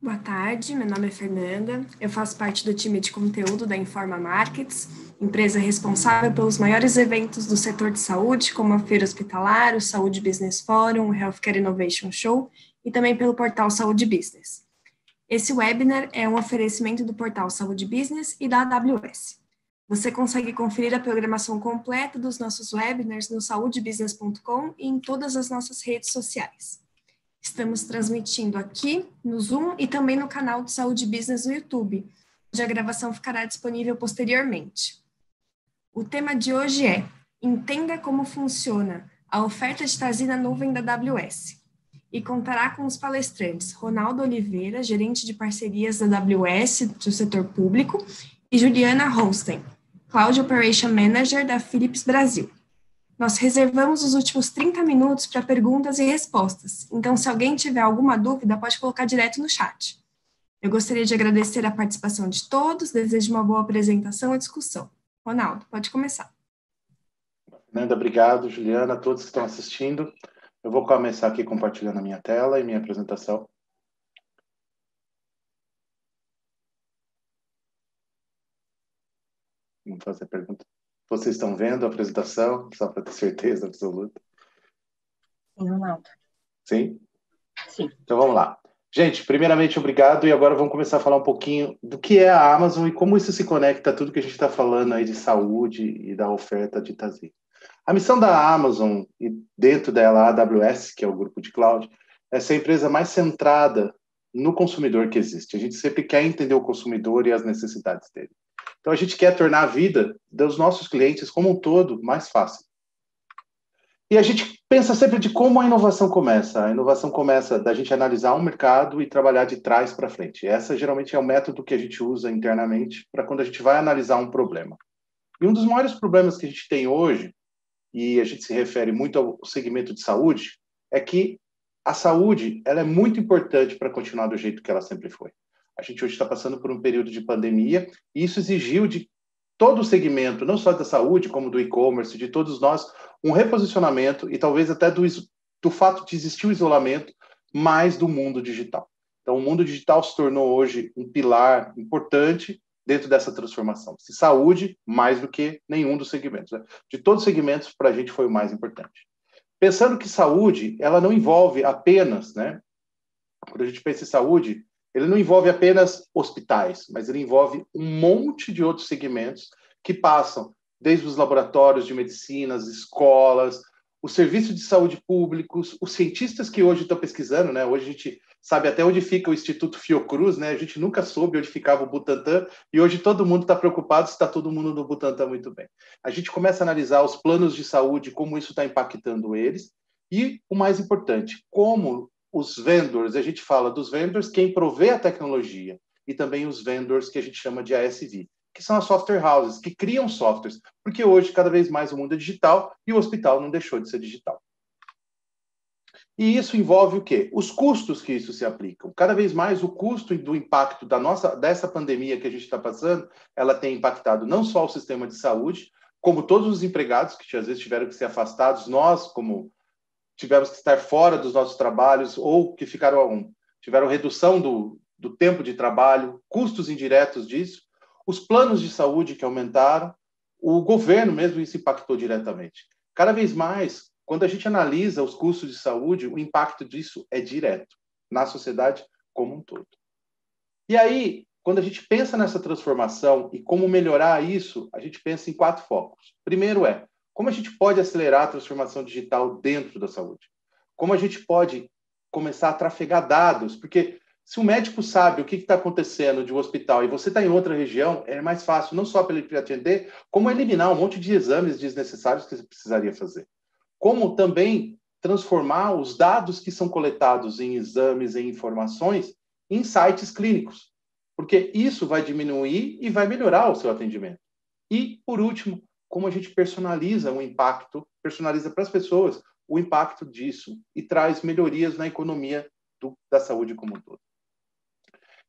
Boa tarde, meu nome é Fernanda, eu faço parte do time de conteúdo da Informa Markets, empresa responsável pelos maiores eventos do setor de saúde, como a Feira Hospitalar, o Saúde Business Forum, o Healthcare Innovation Show e também pelo portal Saúde Business. Esse webinar é um oferecimento do portal Saúde Business e da AWS. Você consegue conferir a programação completa dos nossos webinars no saudebusiness.com e em todas as nossas redes sociais. Estamos transmitindo aqui no Zoom e também no canal de Saúde Business no YouTube, onde a gravação ficará disponível posteriormente. O tema de hoje é: entenda como funciona a oferta de TASI na nuvem da AWS. E contará com os palestrantes Ronaldo Oliveira, gerente de parcerias da AWS do setor público, e Juliana Holstein, Cloud Operation Manager da Philips Brasil. Nós reservamos os últimos 30 minutos para perguntas e respostas, então se alguém tiver alguma dúvida, pode colocar direto no chat. Eu gostaria de agradecer a participação de todos, desejo uma boa apresentação e discussão. Ronaldo, pode começar. Fernanda, obrigado. Juliana, a todos que estão assistindo. Eu vou começar aqui compartilhando a minha tela e minha apresentação. Vamos fazer a pergunta. Vocês estão vendo a apresentação? Só para ter certeza absoluta. Sim, Ronaldo. Sim? Sim. Então vamos lá. Gente, primeiramente, obrigado. E agora vamos começar a falar um pouquinho do que é a Amazon e como isso se conecta a tudo que a gente está falando aí de saúde e da oferta de TASI. A missão da Amazon, e dentro dela a AWS, que é o grupo de cloud, é ser a empresa mais centrada no consumidor que existe. A gente sempre quer entender o consumidor e as necessidades dele. Então, a gente quer tornar a vida dos nossos clientes como um todo mais fácil. E a gente pensa sempre de como a inovação começa. A inovação começa da gente analisar um mercado e trabalhar de trás para frente. Essa geralmente é o método que a gente usa internamente para quando a gente vai analisar um problema. E um dos maiores problemas que a gente tem hoje, e a gente se refere muito ao segmento de saúde, é que a saúde ela é muito importante para continuar do jeito que ela sempre foi. A gente hoje está passando por um período de pandemia e isso exigiu de todo o segmento, não só da saúde, como do e-commerce, de todos nós, um reposicionamento e talvez até do fato de existir o isolamento, mais do mundo digital. Então, o mundo digital se tornou hoje um pilar importante dentro dessa transformação. Saúde, mais do que nenhum dos segmentos. Né? De todos os segmentos, para a gente foi o mais importante. Pensando que saúde, ela não envolve apenas, né? Quando a gente pensa em saúde, ele não envolve apenas hospitais, mas ele envolve um monte de outros segmentos que passam desde os laboratórios de medicina, as escolas, os serviços de saúde públicos, os cientistas que hoje estão pesquisando, né? Hoje a gente sabe até onde fica o Instituto Fiocruz, né? A gente nunca soube onde ficava o Butantan e hoje todo mundo está preocupado se está todo mundo no Butantan muito bem. A gente começa a analisar os planos de saúde, como isso está impactando eles e, o mais importante, como os vendors, a gente fala dos vendors, quem provê a tecnologia, e também os vendors que a gente chama de ASV, que são as software houses, que criam softwares, porque hoje, cada vez mais, o mundo é digital e o hospital não deixou de ser digital. E isso envolve o quê? Os custos que isso se aplicam. Cada vez mais, o custo do impacto dessa pandemia que a gente está passando, ela tem impactado não só o sistema de saúde, como todos os empregados que às vezes tiveram que ser afastados, nós, como tivemos que estar fora dos nossos trabalhos ou que tiveram redução do tempo de trabalho, custos indiretos disso, os planos de saúde que aumentaram, o governo mesmo isso impactou diretamente. Cada vez mais, quando a gente analisa os custos de saúde, o impacto disso é direto na sociedade como um todo. E aí, quando a gente pensa nessa transformação e como melhorar isso, a gente pensa em 4 focos. Primeiro como a gente pode acelerar a transformação digital dentro da saúde? Como a gente pode começar a trafegar dados? Porque se o médico sabe o que está acontecendo de um hospital e você está em outra região, é mais fácil, não só para ele te atender, como eliminar um monte de exames desnecessários que você precisaria fazer. Como também transformar os dados que são coletados em exames, em informações, em sites clínicos. Porque isso vai diminuir e vai melhorar o seu atendimento. E, por último, como a gente personaliza para as pessoas o impacto disso e traz melhorias na economia da saúde como um todo.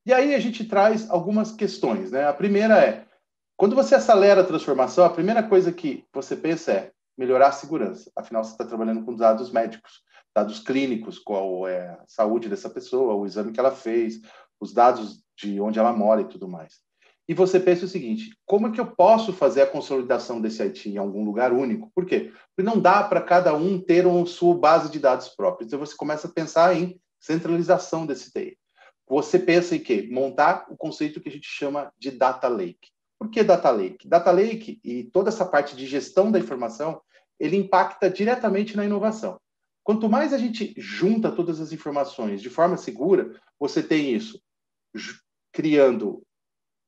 E aí a gente traz algumas questões, né? A primeira quando você acelera a transformação, a primeira coisa que você pensa é melhorar a segurança. Afinal, você está trabalhando com dados médicos, dados clínicos, qual é a saúde dessa pessoa, o exame que ela fez, os dados de onde ela mora e tudo mais. E você pensa o seguinte, como é que eu posso fazer a consolidação desse IT em algum lugar único? Por quê? Porque não dá para cada um ter uma sua base de dados própria. Então, você começa a pensar em centralização desse TI. Você pensa em quê? Montar o conceito que a gente chama de Data Lake. Por que Data Lake? Data Lake e toda essa parte de gestão da informação, ele impacta diretamente na inovação. Quanto mais a gente junta todas as informações de forma segura, você tem isso criando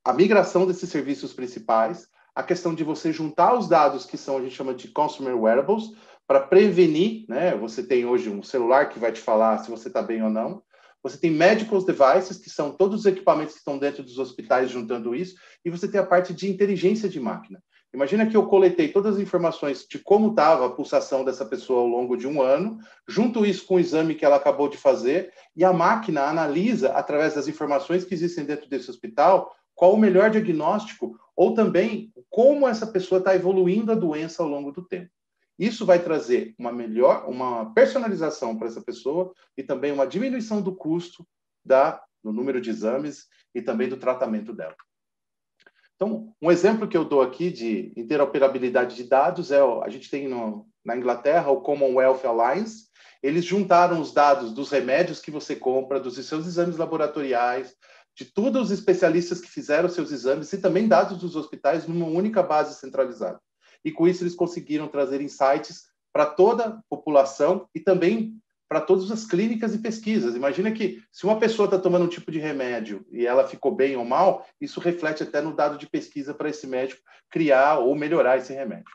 a migração desses serviços principais, a questão de você juntar os dados que são, a gente chama de consumer wearables, para prevenir, né? Você tem hoje um celular que vai te falar se você está bem ou não. Você tem medical devices, que são todos os equipamentos que estão dentro dos hospitais juntando isso, e você tem a parte de inteligência de máquina. Imagina que eu coletei todas as informações de como estava a pulsação dessa pessoa ao longo de um ano, junto isso com o exame que ela acabou de fazer, e a máquina analisa, através das informações que existem dentro desse hospital, qual o melhor diagnóstico, ou também como essa pessoa está evoluindo a doença ao longo do tempo. Isso vai trazer uma personalização para essa pessoa e também uma diminuição do custo do número de exames e também do tratamento dela. Então, um exemplo que eu dou aqui de interoperabilidade de dados a gente tem na Inglaterra o Commonwealth Alliance. Eles juntaram os dados dos remédios que você compra, dos seus exames laboratoriais, de todos os especialistas que fizeram seus exames e também dados dos hospitais numa única base centralizada. E com isso eles conseguiram trazer insights para toda a população e também para todas as clínicas e pesquisas. Imagina que se uma pessoa está tomando um tipo de remédio e ela ficou bem ou mal, isso reflete até no dado de pesquisa para esse médico criar ou melhorar esse remédio.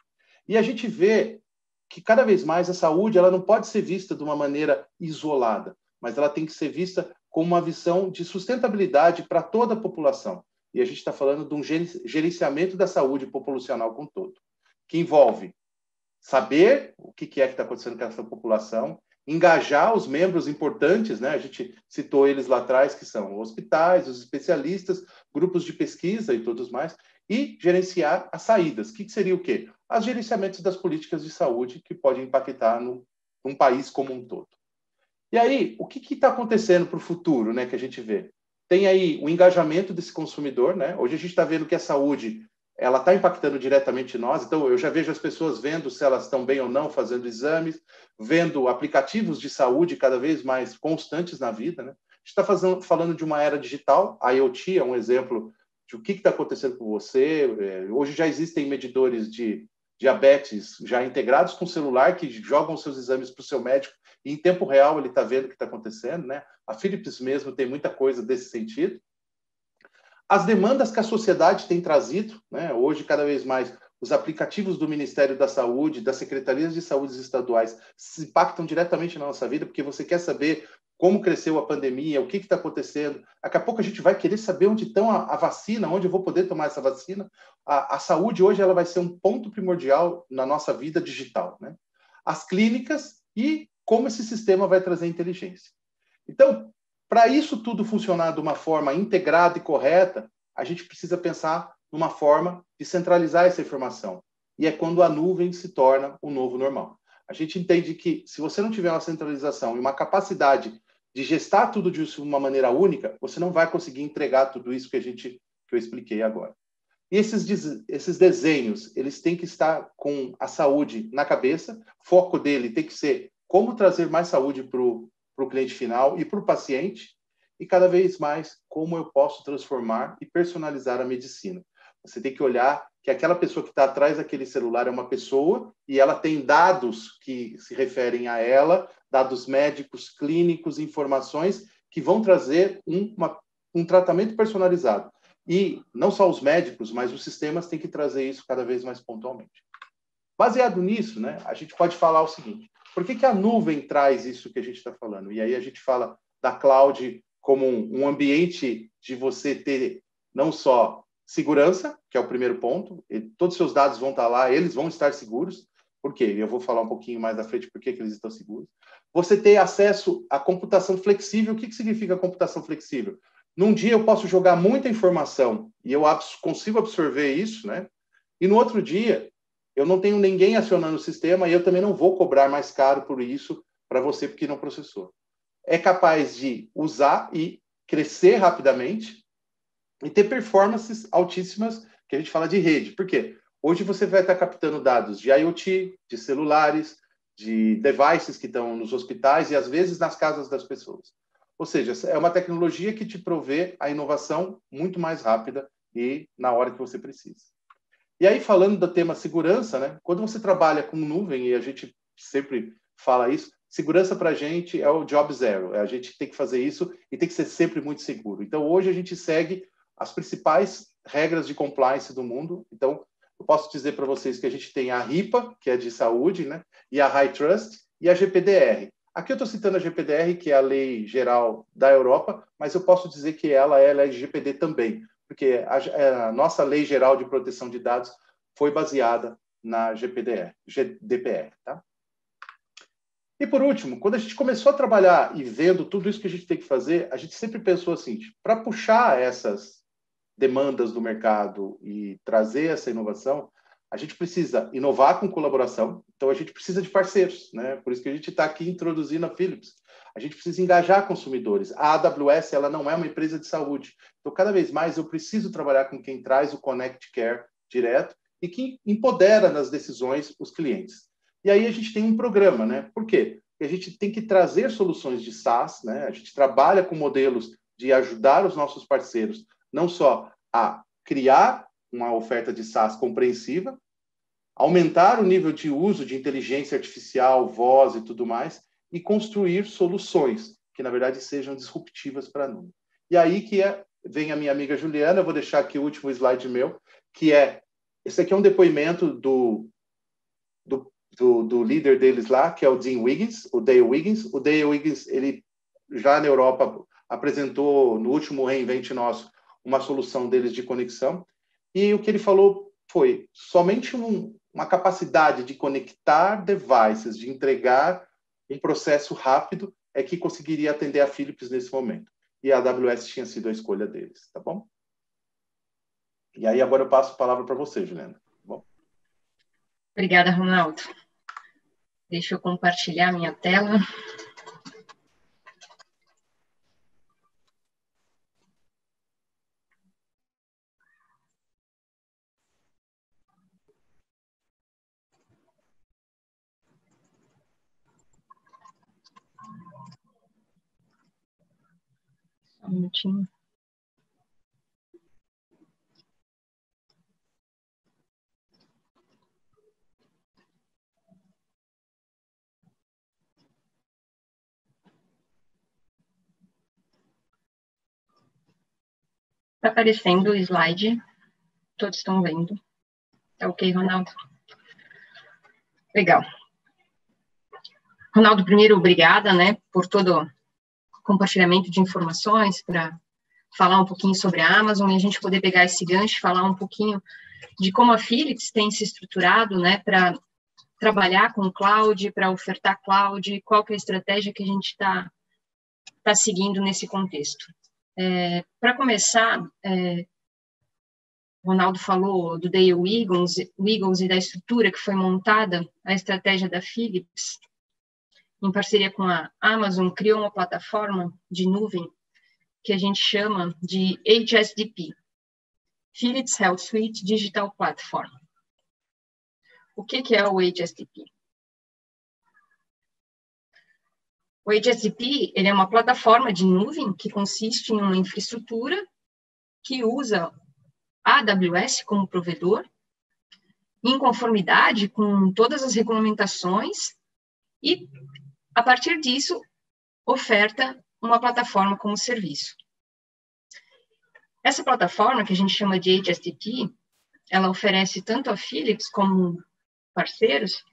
E a gente vê que cada vez mais a saúde ela não pode ser vista de uma maneira isolada, mas ela tem que ser vista com uma visão de sustentabilidade para toda a população. E a gente está falando de um gerenciamento da saúde populacional como um todo, que envolve saber o que é que está acontecendo com essa população, engajar os membros importantes, né? A gente citou eles lá atrás, que são hospitais, os especialistas, grupos de pesquisa e todos mais, e gerenciar as saídas. O que seria o quê? Os gerenciamentos das políticas de saúde que podem impactar num país como um todo. E aí, o que está acontecendo para o futuro, né, que a gente vê? Tem aí o engajamento desse consumidor, né? Hoje a gente está vendo que a saúde ela está impactando diretamente nós, então eu já vejo as pessoas vendo se elas estão bem ou não, fazendo exames, vendo aplicativos de saúde cada vez mais constantes na vida, né? A gente está falando de uma era digital, a IoT é um exemplo de o que está acontecendo com você. Hoje já existem medidores de diabetes já integrados com o celular que jogam seus exames para o seu médico e em tempo real ele está vendo o que está acontecendo, né? A Philips mesmo tem muita coisa desse sentido. As demandas que a sociedade tem trazido, né? Hoje, cada vez mais, os aplicativos do Ministério da Saúde, das Secretarias de Saúde estaduais, se impactam diretamente na nossa vida, porque você quer saber como cresceu a pandemia, o que está acontecendo. Daqui a pouco a gente vai querer saber onde está a vacina, onde eu vou poder tomar essa vacina. A saúde hoje ela vai ser um ponto primordial na nossa vida digital, né? As clínicas e como esse sistema vai trazer inteligência. Então, para isso tudo funcionar de uma forma integrada e correta, a gente precisa pensar numa forma de centralizar essa informação. E é quando a nuvem se torna o novo normal. A gente entende que se você não tiver uma centralização e uma capacidade de gestar tudo disso de uma maneira única, você não vai conseguir entregar tudo isso que eu expliquei agora. E esses desenhos, eles têm que estar com a saúde na cabeça, o foco dele tem que ser como trazer mais saúde para o cliente final e para o paciente, e cada vez mais como eu posso transformar e personalizar a medicina. Você tem que olhar que aquela pessoa que está atrás daquele celular é uma pessoa e ela tem dados que se referem a ela, dados médicos, clínicos, informações que vão trazer um tratamento personalizado. E não só os médicos, mas os sistemas têm que trazer isso cada vez mais pontualmente. Baseado nisso, né, a gente pode falar o seguinte: por que a nuvem traz isso que a gente está falando? E aí a gente fala da cloud como um ambiente de você ter não só segurança, que é o primeiro ponto, todos os seus dados vão estar lá, eles vão estar seguros. Por quê? Eu vou falar um pouquinho mais à frente por que eles estão seguros. Você ter acesso à computação flexível. O que significa computação flexível? Num dia eu posso jogar muita informação e eu consigo absorver isso, né? E no outro dia eu não tenho ninguém acionando o sistema e eu também não vou cobrar mais caro por isso para você porque não processou. É capaz de usar e crescer rapidamente e ter performances altíssimas, que a gente fala de rede. Por quê? Hoje você vai estar captando dados de IoT, de celulares, de devices que estão nos hospitais e, às vezes, nas casas das pessoas. Ou seja, é uma tecnologia que te provê a inovação muito mais rápida e na hora que você precisa. E aí, falando do tema segurança, né? Quando você trabalha com nuvem, e a gente sempre fala isso, segurança para a gente é o job zero. A gente tem que fazer isso e tem que ser sempre muito seguro. Então, hoje a gente segue as principais regras de compliance do mundo. Então, eu posso dizer para vocês que a gente tem a RIPA, que é de saúde, né? E a HITRUST e a GPDR. Aqui eu estou citando a GPDR, que é a lei geral da Europa, mas eu posso dizer que ela é LGPD também, porque a nossa lei geral de proteção de dados foi baseada na GDPR, tá? E por último, quando a gente começou a trabalhar e vendo tudo isso que a gente tem que fazer, a gente sempre pensou assim, para puxar essas demandas do mercado e trazer essa inovação, a gente precisa inovar com colaboração, então a gente precisa de parceiros, né? Por isso que a gente está aqui introduzindo a Philips. A gente precisa engajar consumidores. A AWS, ela não é uma empresa de saúde. Então, cada vez mais, eu preciso trabalhar com quem traz o Connect Care direto e que empodera nas decisões os clientes. E aí a gente tem um programa, né? Por quê? Porque a gente tem que trazer soluções de SaaS, né? A gente trabalha com modelos de ajudar os nossos parceiros não só a criar uma oferta de SaaS compreensiva, aumentar o nível de uso de inteligência artificial, voz e tudo mais, e construir soluções que, na verdade, sejam disruptivas para a nuvem. E aí que vem a minha amiga Juliana, eu vou deixar aqui o último slide meu, que esse aqui é um depoimento do líder deles lá, que é o Dean Wiggins, o Dale Wiggins. O Dale Wiggins, ele já na Europa apresentou, no último reInvent nosso, uma solução deles de conexão, e o que ele falou foi somente uma capacidade de conectar devices, de entregar um processo rápido, é que conseguiria atender a Philips nesse momento. E a AWS tinha sido a escolha deles, tá bom? E aí agora eu passo a palavra para você, Juliana. Tá bom? Obrigada, Ronaldo. Deixa eu compartilhar minha tela. Só um minutinho. Está aparecendo o slide. Todos estão vendo. Tá ok, Ronaldo? Legal. Ronaldo, primeiro, obrigada, né, por todo o compartilhamento de informações para falar um pouquinho sobre a Amazon e a gente poder pegar esse gancho e falar um pouquinho de como a Philips tem se estruturado, né, para trabalhar com cloud, para ofertar cloud, qual que é a estratégia que a gente está seguindo nesse contexto. Para começar, o Ronaldo falou do Dale Wiggins e da estrutura que foi montada, a estratégia da Philips, em parceria com a Amazon, criou uma plataforma de nuvem que a gente chama de HSDP, Philips Health Suite Digital Platform. O que é o HSDP? O HSDP ele é uma plataforma de nuvem que consiste em uma infraestrutura que usa a AWS como provedor, em conformidade com todas as regulamentações e, a partir disso, oferta uma plataforma como serviço. Essa plataforma, que a gente chama de HSDP, ela oferece tanto a Philips como parceiros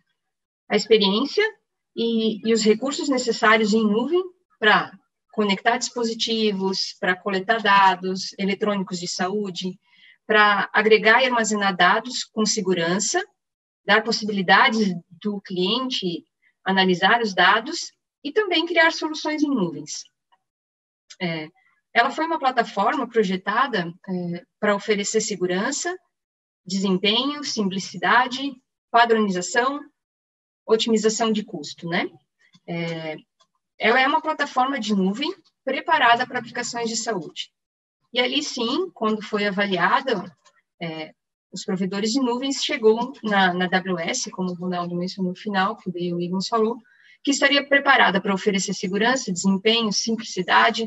a experiência e os recursos necessários em nuvem para conectar dispositivos, para coletar dados eletrônicos de saúde, para agregar e armazenar dados com segurança, dar possibilidades do cliente analisar os dados e também criar soluções em nuvens. Ela foi uma plataforma projetada para oferecer segurança, desempenho, simplicidade, padronização, otimização de custo, né? Ela é uma plataforma de nuvem preparada para aplicações de saúde. E ali, sim, quando foi avaliada, os provedores de nuvens chegou na AWS, como o Ronaldo mencionou no final, que o Igor falou, que estaria preparada para oferecer segurança, desempenho, simplicidade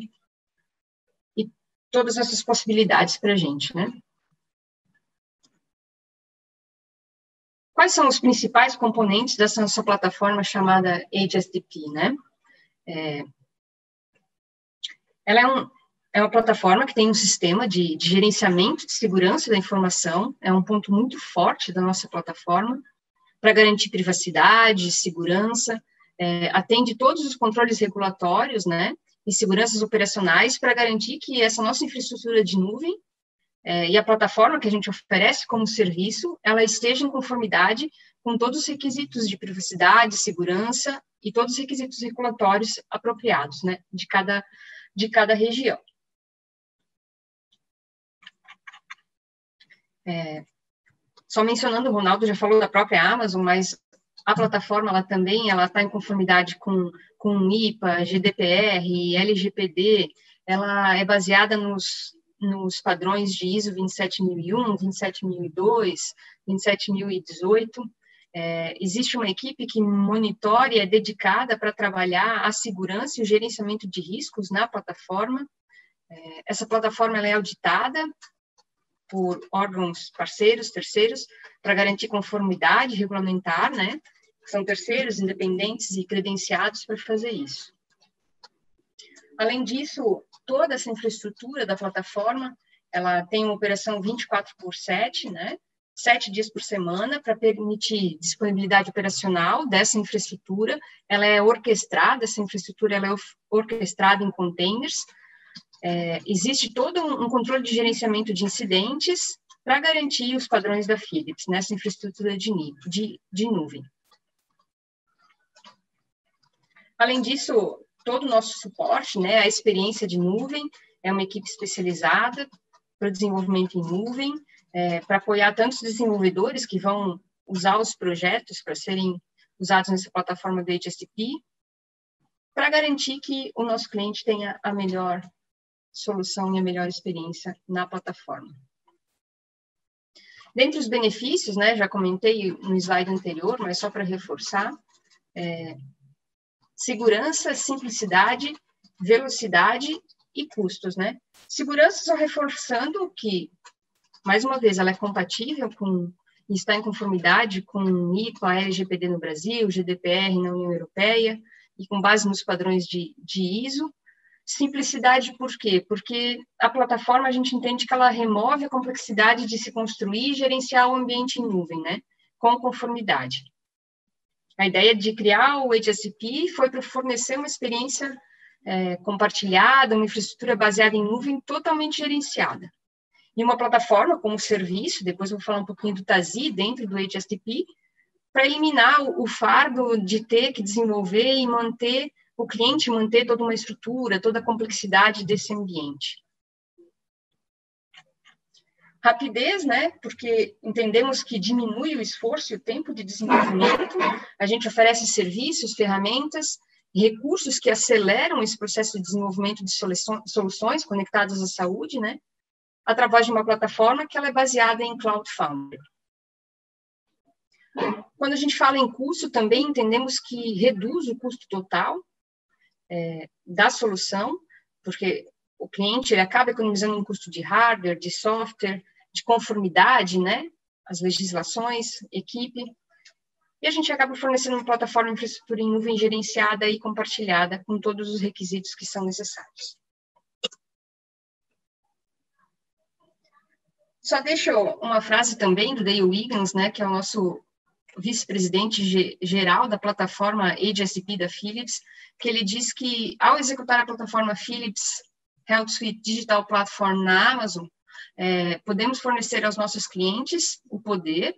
e todas essas possibilidades para a gente, né? Quais são os principais componentes dessa nossa plataforma chamada HSDP, né? Ela é uma plataforma que tem um sistema de gerenciamento de segurança da informação, é um ponto muito forte da nossa plataforma, para garantir privacidade, segurança, atende todos os controles regulatórios, né, e seguranças operacionais para garantir que essa nossa infraestrutura de nuvem e a plataforma que a gente oferece como serviço, ela esteja em conformidade com todos os requisitos de privacidade, segurança e todos os requisitos regulatórios apropriados, né, de cada região. Só mencionando, o Ronaldo já falou da própria Amazon, mas a plataforma ela também está em conformidade com IPA, GDPR, LGPD, ela é baseada nos padrões de ISO 27001, 27002, 27018. Existe uma equipe que monitora e é dedicada para trabalhar a segurança e o gerenciamento de riscos na plataforma. Essa plataforma ela é auditada por órgãos parceiros, terceiros, para garantir conformidade regulamentar, né? São terceiros independentes e credenciados para fazer isso. Além disso, toda essa infraestrutura da plataforma, ela tem uma operação 24/7, né? 7 dias por semana, para permitir disponibilidade operacional dessa infraestrutura. Ela é orquestrada, essa infraestrutura ela é orquestrada em containers. Existe todo um controle de gerenciamento de incidentes para garantir os padrões da Philips nessa infraestrutura de nuvem. Além disso, todo o nosso suporte, né, a experiência de nuvem, é uma equipe especializada para o desenvolvimento em nuvem, para apoiar tantos desenvolvedores que vão usar os projetos para serem usados nessa plataforma do HSDP, para garantir que o nosso cliente tenha a melhor solução e a melhor experiência na plataforma. Dentre os benefícios, né, já comentei no slide anterior, mas só para reforçar, segurança, simplicidade, velocidade e custos, né? Segurança, só reforçando que, mais uma vez, ela é compatível e está em conformidade com IPA, LGPD no Brasil, GDPR na União Europeia, e com base nos padrões de ISO. Simplicidade por quê? Porque a plataforma, a gente entende que ela remove a complexidade de se construir e gerenciar o ambiente em nuvem, né? Com conformidade. A ideia de criar o HSDP foi para fornecer uma experiência compartilhada, uma infraestrutura baseada em nuvem totalmente gerenciada. E uma plataforma como serviço, depois eu vou falar um pouquinho do TASI dentro do HSDP, para eliminar o fardo de ter que desenvolver e manter o cliente, manter toda uma estrutura, toda a complexidade desse ambiente. Rapidez, né? Porque entendemos que diminui o esforço e o tempo de desenvolvimento. A gente oferece serviços, ferramentas, recursos que aceleram esse processo de desenvolvimento de soluções conectadas à saúde, né? Através de uma plataforma que ela é baseada em Cloud Foundry. Quando a gente fala em custo, também entendemos que reduz o custo total da solução, porque o cliente ele acaba economizando um custo de hardware, de software, de conformidade, né? As legislações, equipe. E a gente acaba fornecendo uma plataforma de infraestrutura em nuvem gerenciada e compartilhada com todos os requisitos que são necessários. Só deixo uma frase também do Dale Wiggins, né, que é o nosso vice-presidente geral da plataforma HSDP da Philips, que ele diz que, ao executar a plataforma Philips Health Suite Digital Platform na Amazon, podemos fornecer aos nossos clientes o poder,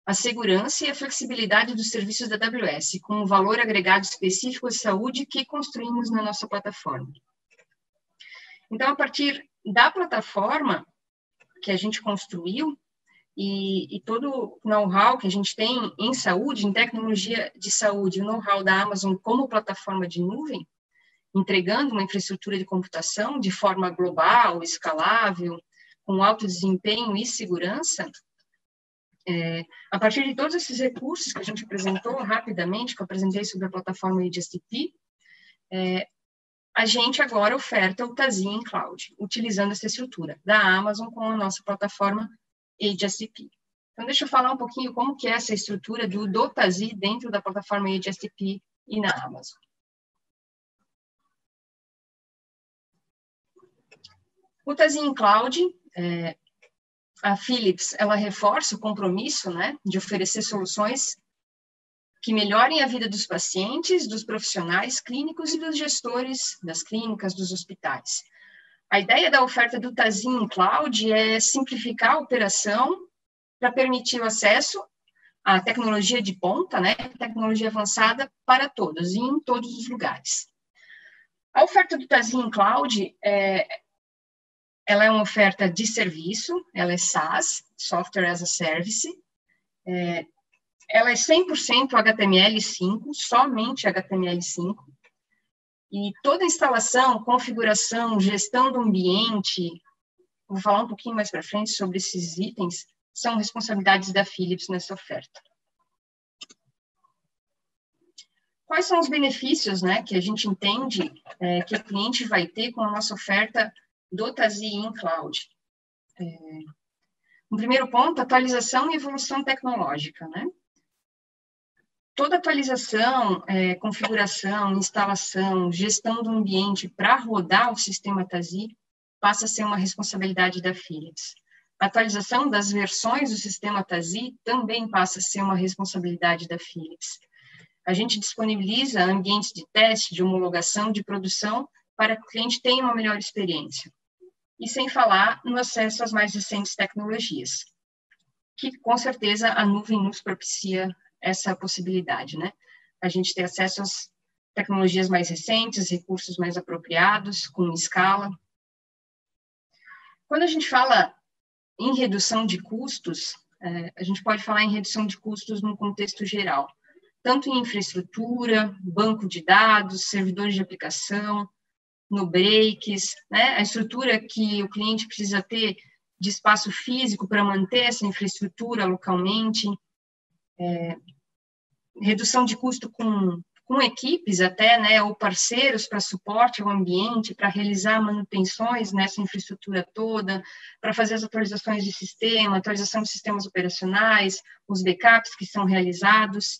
a segurança e a flexibilidade dos serviços da AWS, com um valor agregado específico de saúde que construímos na nossa plataforma. Então, a partir da plataforma que a gente construiu, e todo o know-how que a gente tem em saúde, em tecnologia de saúde, o know-how da Amazon como plataforma de nuvem, entregando uma infraestrutura de computação de forma global, escalável, com alto desempenho e segurança. A partir de todos esses recursos que a gente apresentou rapidamente, que eu apresentei sobre a plataforma AgeSTP, a gente agora oferta o TASI em cloud, utilizando essa estrutura da Amazon com a nossa plataforma AgeSTP. Então, deixa eu falar um pouquinho como que é essa estrutura do TASI dentro da plataforma AgeSTP e na Amazon. O TASI em cloud, a Philips, ela reforça o compromisso, né, de oferecer soluções que melhorem a vida dos pacientes, dos profissionais clínicos e dos gestores das clínicas, dos hospitais. A ideia da oferta do TASI em cloud é simplificar a operação para permitir o acesso à tecnologia de ponta, né, tecnologia avançada para todos e em todos os lugares. A oferta do TASI em cloud ela é uma oferta de serviço, ela é SaaS, Software as a Service, ela é 100% HTML5, somente HTML5, e toda instalação, configuração, gestão do ambiente, vou falar um pouquinho mais para frente sobre esses itens, são responsabilidades da Philips nessa oferta. Quais são os benefícios, né, que a gente entende que o cliente vai ter com a nossa oferta do TASI em cloud? No primeiro ponto, atualização e evolução tecnológica, né? Toda atualização, configuração, instalação, gestão do ambiente para rodar o sistema TASI passa a ser uma responsabilidade da Philips. A atualização das versões do sistema TASI também passa a ser uma responsabilidade da Philips. A gente disponibiliza ambientes de teste, de homologação, de produção, para que o cliente tenha uma melhor experiência. E sem falar no acesso às mais recentes tecnologias, que com certeza a nuvem nos propicia essa possibilidade, né? A gente ter acesso às tecnologias mais recentes, recursos mais apropriados, com escala. Quando a gente fala em redução de custos, a gente pode falar em redução de custos num contexto geral, tanto em infraestrutura, banco de dados, servidores de aplicação, no breaks, né? A estrutura que o cliente precisa ter de espaço físico para manter essa infraestrutura localmente, redução de custo com equipes até, né, ou parceiros para suporte ao ambiente, para realizar manutenções nessa infraestrutura toda, para fazer as atualizações de sistema, atualização de sistemas operacionais, os backups que são realizados,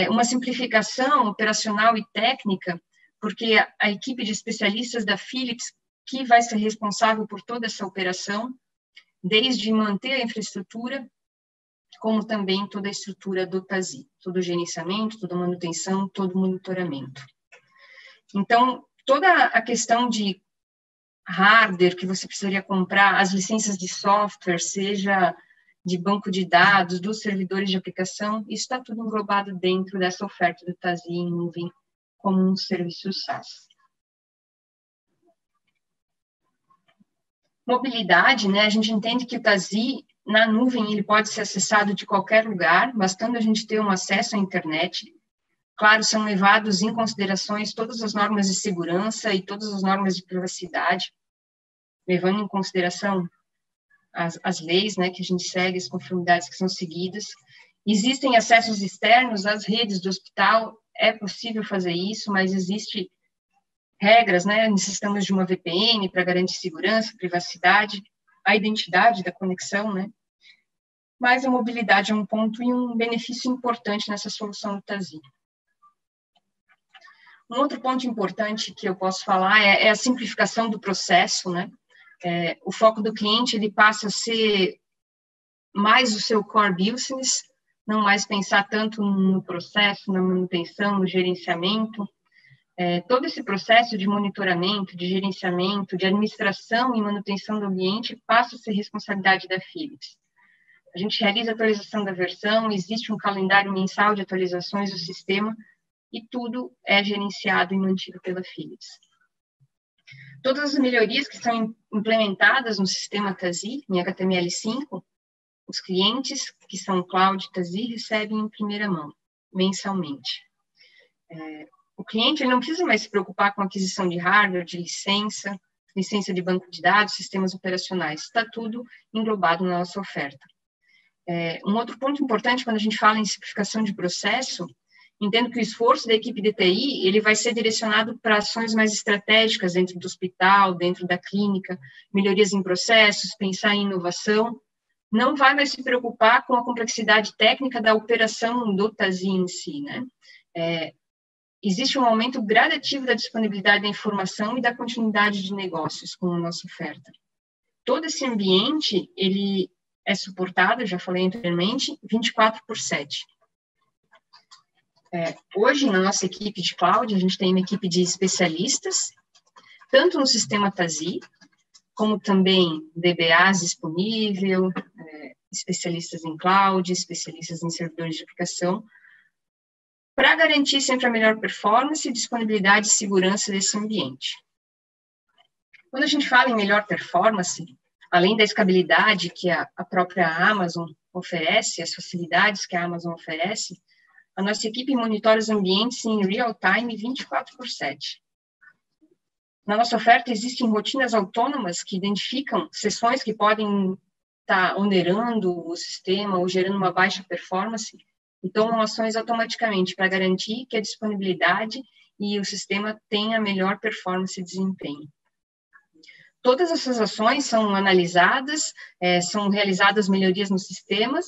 uma simplificação operacional e técnica, porque a equipe de especialistas da Philips que vai ser responsável por toda essa operação, desde manter a infraestrutura, como também toda a estrutura do TASI, todo o gerenciamento, toda a manutenção, todo o monitoramento. Então, toda a questão de hardware que você precisaria comprar, as licenças de software, seja de banco de dados, dos servidores de aplicação, isso está tudo englobado dentro dessa oferta do TASI em nuvem como um serviço SaaS. Mobilidade, né? A gente entende que o TASI na nuvem ele pode ser acessado de qualquer lugar, bastando a gente ter um acesso à internet. Claro, são levados em considerações todas as normas de segurança e todas as normas de privacidade, levando em consideração as leis, né, que a gente segue, as conformidades que são seguidas. Existem acessos externos às redes do hospital, é possível fazer isso, mas existe regras, né, necessitamos de uma VPN para garantir segurança, privacidade, a identidade da conexão, né? Mas a mobilidade é um ponto e um benefício importante nessa solução do TASI. Um outro ponto importante que eu posso falar é a simplificação do processo, né? O foco do cliente, ele passa a ser mais o seu core business, não mais pensar tanto no processo, na manutenção, no gerenciamento. Todo esse processo de monitoramento, de gerenciamento, de administração e manutenção do ambiente passa a ser responsabilidade da Philips. A gente realiza a atualização da versão, existe um calendário mensal de atualizações do sistema e tudo é gerenciado e mantido pela Philips. Todas as melhorias que são implementadas no sistema TASI, em HTML5, os clientes que são Cloud TASI recebem em primeira mão, mensalmente. O cliente ele não precisa mais se preocupar com aquisição de hardware, de licença de banco de dados, sistemas operacionais. Está tudo englobado na nossa oferta. Um outro ponto importante quando a gente fala em simplificação de processo, entendo que o esforço da equipe de TI, ele vai ser direcionado para ações mais estratégicas dentro do hospital, dentro da clínica, melhorias em processos, pensar em inovação. Não vai mais se preocupar com a complexidade técnica da operação do TASI em si, né? Existe um aumento gradativo da disponibilidade da informação e da continuidade de negócios com a nossa oferta. Todo esse ambiente, ele é suportado, já falei anteriormente, 24/7. Hoje, na nossa equipe de cloud, a gente tem uma equipe de especialistas, tanto no sistema TASI, como também DBAs disponível, especialistas em cloud, especialistas em servidores de aplicação, para garantir sempre a melhor performance, disponibilidade e segurança desse ambiente. Quando a gente fala em melhor performance, além da escalabilidade que a própria Amazon oferece, as facilidades que a Amazon oferece, a nossa equipe monitora os ambientes em real time 24/7. Na nossa oferta existem rotinas autônomas que identificam sessões que podem estar onerando o sistema ou gerando uma baixa performance e tomam ações automaticamente para garantir que a disponibilidade e o sistema tenha melhor performance e desempenho. Todas essas ações são analisadas, são realizadas melhorias nos sistemas,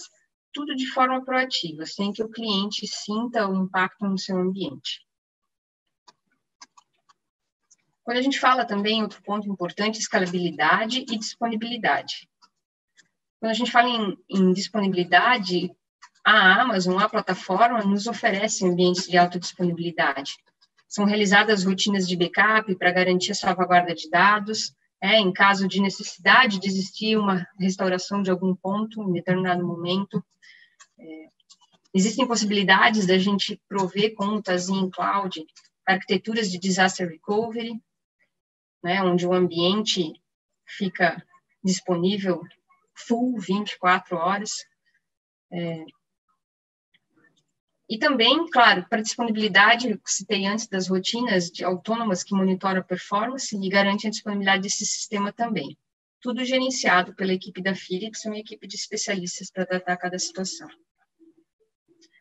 tudo de forma proativa, sem que o cliente sinta o impacto no seu ambiente. Quando a gente fala também, outro ponto importante, escalabilidade e disponibilidade. Quando a gente fala em disponibilidade, a Amazon, a plataforma, nos oferece ambientes de alta disponibilidade. São realizadas rotinas de backup para garantir a salvaguarda de dados, em caso de necessidade de existir uma restauração de algum ponto em determinado momento. Existem possibilidades da gente prover com o TASI em cloud arquiteturas de disaster recovery, onde o ambiente fica disponível full 24 horas. E também, claro, para disponibilidade, eu citei antes das rotinas autônomas que monitoram a performance e garantem a disponibilidade desse sistema também. Tudo gerenciado pela equipe da Philips, uma equipe de especialistas para tratar cada situação.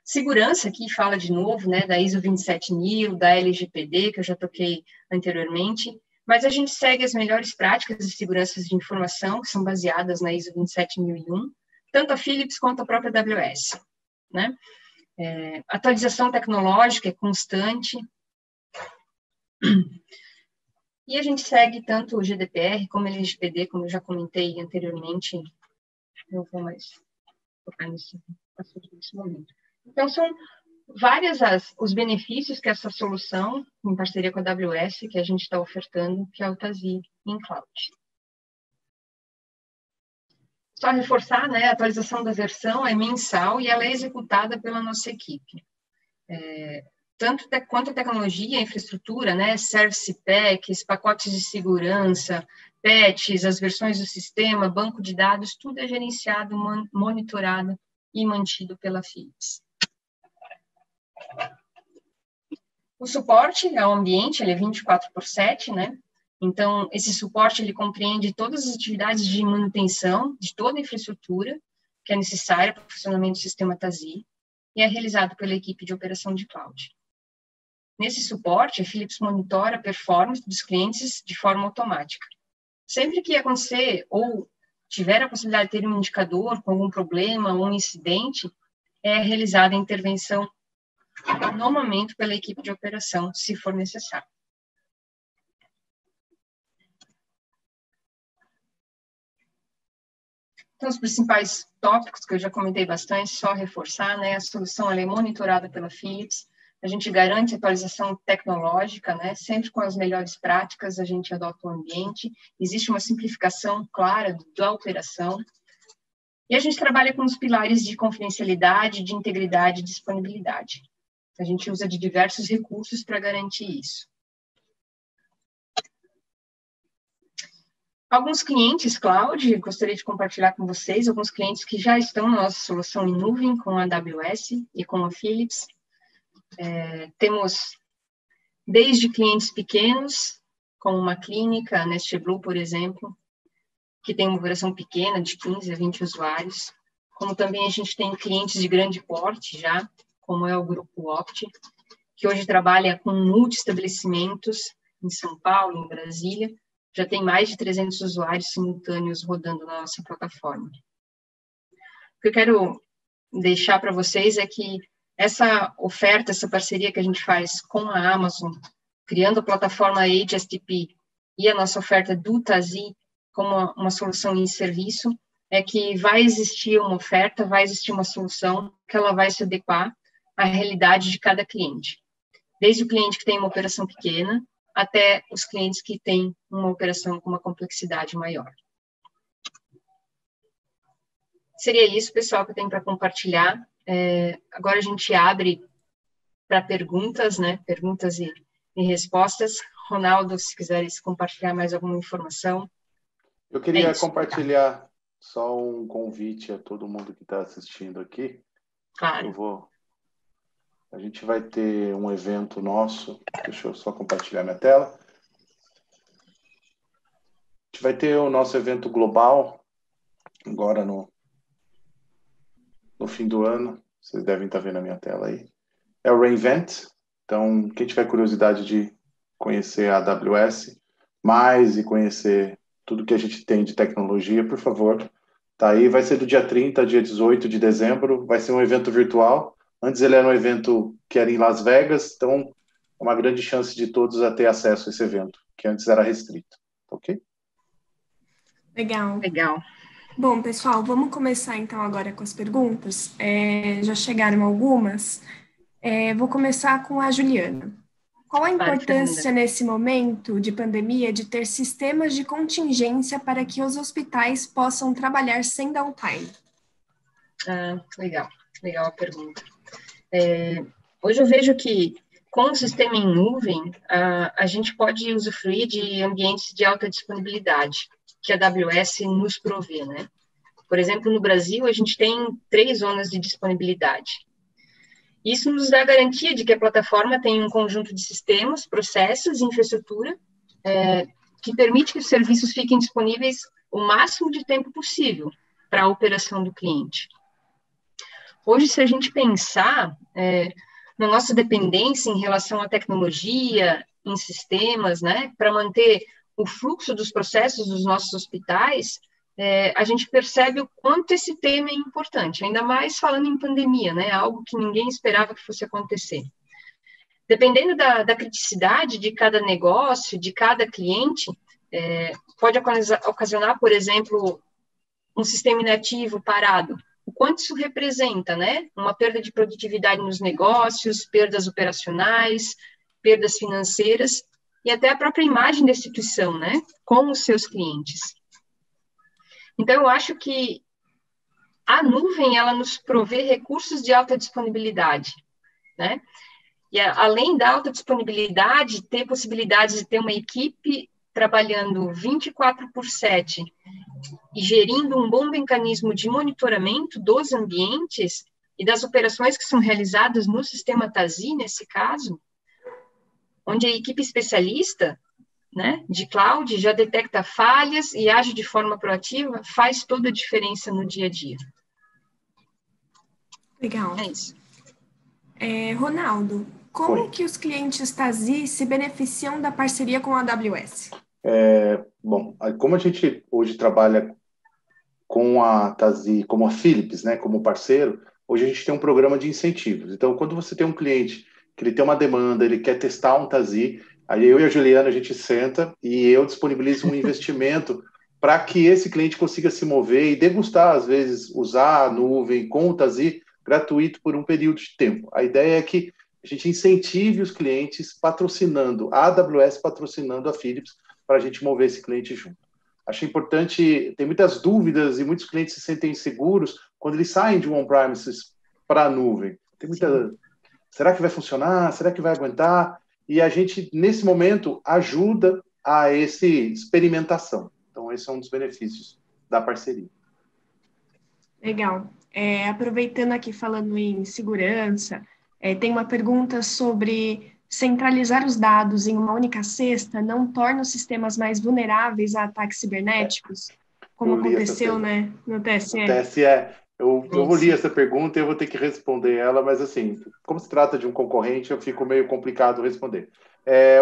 Segurança, aqui fala de novo, da ISO 27000, da LGPD, que eu já toquei anteriormente, mas a gente segue as melhores práticas de segurança de informação, que são baseadas na ISO 27001, tanto a Philips quanto a própria AWS, atualização tecnológica é constante, e a gente segue tanto o GDPR como a LGPD, como eu já comentei anteriormente, não vou mais tocar nesse assunto nesse momento. Então, são vários os benefícios que essa solução, em parceria com a AWS, que a gente está ofertando, que é o TASI em cloud. Só reforçar, a atualização da versão é mensal e ela é executada pela nossa equipe. Tanto quanto a tecnologia, a infraestrutura, service packs, pacotes de segurança, patches, as versões do sistema, banco de dados, tudo é gerenciado, monitorado e mantido pela Philips. O suporte ao ambiente, ele é 24/7, Então, esse suporte, ele compreende todas as atividades de manutenção de toda a infraestrutura que é necessária para o funcionamento do sistema TASI e é realizado pela equipe de operação de cloud. Nesse suporte, a Philips monitora a performance dos clientes de forma automática. Sempre que acontecer ou tiver a possibilidade de ter um indicador com algum problema ou um incidente, é realizada a intervenção no momento pela equipe de operação, se for necessário. Então, os principais tópicos que eu já comentei bastante, só reforçar, a solução ela é monitorada pela Philips, a gente garante atualização tecnológica, sempre com as melhores práticas, a gente adota o ambiente, existe uma simplificação clara da operação, e a gente trabalha com os pilares de confidencialidade, de integridade e disponibilidade. A gente usa de diversos recursos para garantir isso. Alguns clientes cloud, gostaria de compartilhar com vocês, alguns clientes que já estão na nossa solução em nuvem com a AWS e com a Philips. Temos desde clientes pequenos, como uma clínica, a Nestlé Blue, por exemplo, que tem uma operação pequena, de 15 a 20 usuários, como também a gente tem clientes de grande porte já, como é o Grupo Opti, que hoje trabalha com multi-estabelecimentos em São Paulo, em Brasília, já tem mais de 300 usuários simultâneos rodando na nossa plataforma. O que eu quero deixar para vocês é que essa oferta, essa parceria que a gente faz com a Amazon, criando a plataforma HSTP e a nossa oferta do Tazee como uma solução em serviço, é que vai existir uma oferta, vai existir uma solução que ela vai se adequar à realidade de cada cliente. Desde o cliente que tem uma operação pequena, até os clientes que têm uma operação com uma complexidade maior. Seria isso, pessoal, que eu tenho para compartilhar. Agora a gente abre para perguntas, né? Perguntas e respostas. Ronaldo, se quiseres compartilhar mais alguma informação. Eu queria compartilhar só um convite a todo mundo que está assistindo aqui. Claro. A gente vai ter um evento nosso. Deixa eu só compartilhar minha tela. A gente vai ter o nosso evento global agora no fim do ano. Vocês devem estar vendo a minha tela aí. É o Reinvent. Então, quem tiver curiosidade de conhecer a AWS mais e conhecer tudo que a gente tem de tecnologia, por favor, tá aí. Vai ser do dia 30 a dia 18 de dezembro. Vai ser um evento virtual. Antes ele era um evento que era em Las Vegas, então é uma grande chance de todos a ter acesso a esse evento, que antes era restrito. Ok? Legal. Legal. Bom, pessoal, vamos começar então agora com as perguntas. Já chegaram algumas. Vou começar com a Juliana. Qual a importância nesse momento de pandemia de ter sistemas de contingência para que os hospitais possam trabalhar sem downtime? Legal a pergunta. Hoje eu vejo que com o sistema em nuvem, a gente pode usufruir de ambientes de alta disponibilidade, que a AWS nos provê, né? Por exemplo, no Brasil, a gente tem 3 zonas de disponibilidade. Isso nos dá a garantia de que a plataforma tem um conjunto de sistemas, processos e infraestrutura que permite que os serviços fiquem disponíveis o máximo de tempo possível para a operação do cliente. Hoje, se a gente pensar na nossa dependência em relação à tecnologia, em sistemas, né, para manter o fluxo dos processos dos nossos hospitais, a gente percebe o quanto esse tema é importante, ainda mais falando em pandemia, né, algo que ninguém esperava que fosse acontecer. Dependendo da criticidade de cada negócio, de cada cliente, pode ocasionar, por exemplo, um sistema inativo parado. O quanto isso representa, né? Uma perda de produtividade nos negócios, perdas operacionais, perdas financeiras e até a própria imagem da instituição, né? Com os seus clientes. Então, eu acho que a nuvem, ela nos provê recursos de alta disponibilidade, né? E além da alta disponibilidade, ter possibilidades de ter uma equipe trabalhando 24/7 e gerindo um bom mecanismo de monitoramento dos ambientes e das operações que são realizadas no sistema Tazee, nesse caso, onde a equipe especialista, né, de cloud já detecta falhas e age de forma proativa, faz toda a diferença no dia a dia. Legal. É isso. Ronaldo, como que os clientes Tazee se beneficiam da parceria com a AWS? Bom, como a gente hoje trabalha com a Tazee, como a Philips, né, como parceiro, hoje a gente tem um programa de incentivos. Então, quando você tem um cliente que ele tem uma demanda, ele quer testar um Tazee, aí eu e a Juliana, a gente senta e eu disponibilizo um investimento para que esse cliente consiga se mover e degustar, às vezes, usar a nuvem com o Tazee gratuito por um período de tempo. A ideia é que a gente incentive os clientes patrocinando, a AWS patrocinando a Philips, para a gente mover esse cliente junto. Acho importante, tem muitas dúvidas e muitos clientes se sentem inseguros quando eles saem de um on-premises para a nuvem. Tem muita... Será que vai funcionar? Será que vai aguentar? E a gente, nesse momento, ajuda a essa experimentação. Então, esse é um dos benefícios da parceria. Legal. Aproveitando aqui, falando em segurança, tem uma pergunta sobre centralizar os dados em uma única cesta não torna os sistemas mais vulneráveis a ataques cibernéticos, como Eu li essa aconteceu, pergunta. né, no TSE? O TSE, eu li essa pergunta e eu vou ter que responder ela, mas assim, como se trata de um concorrente, eu fico meio complicado responder.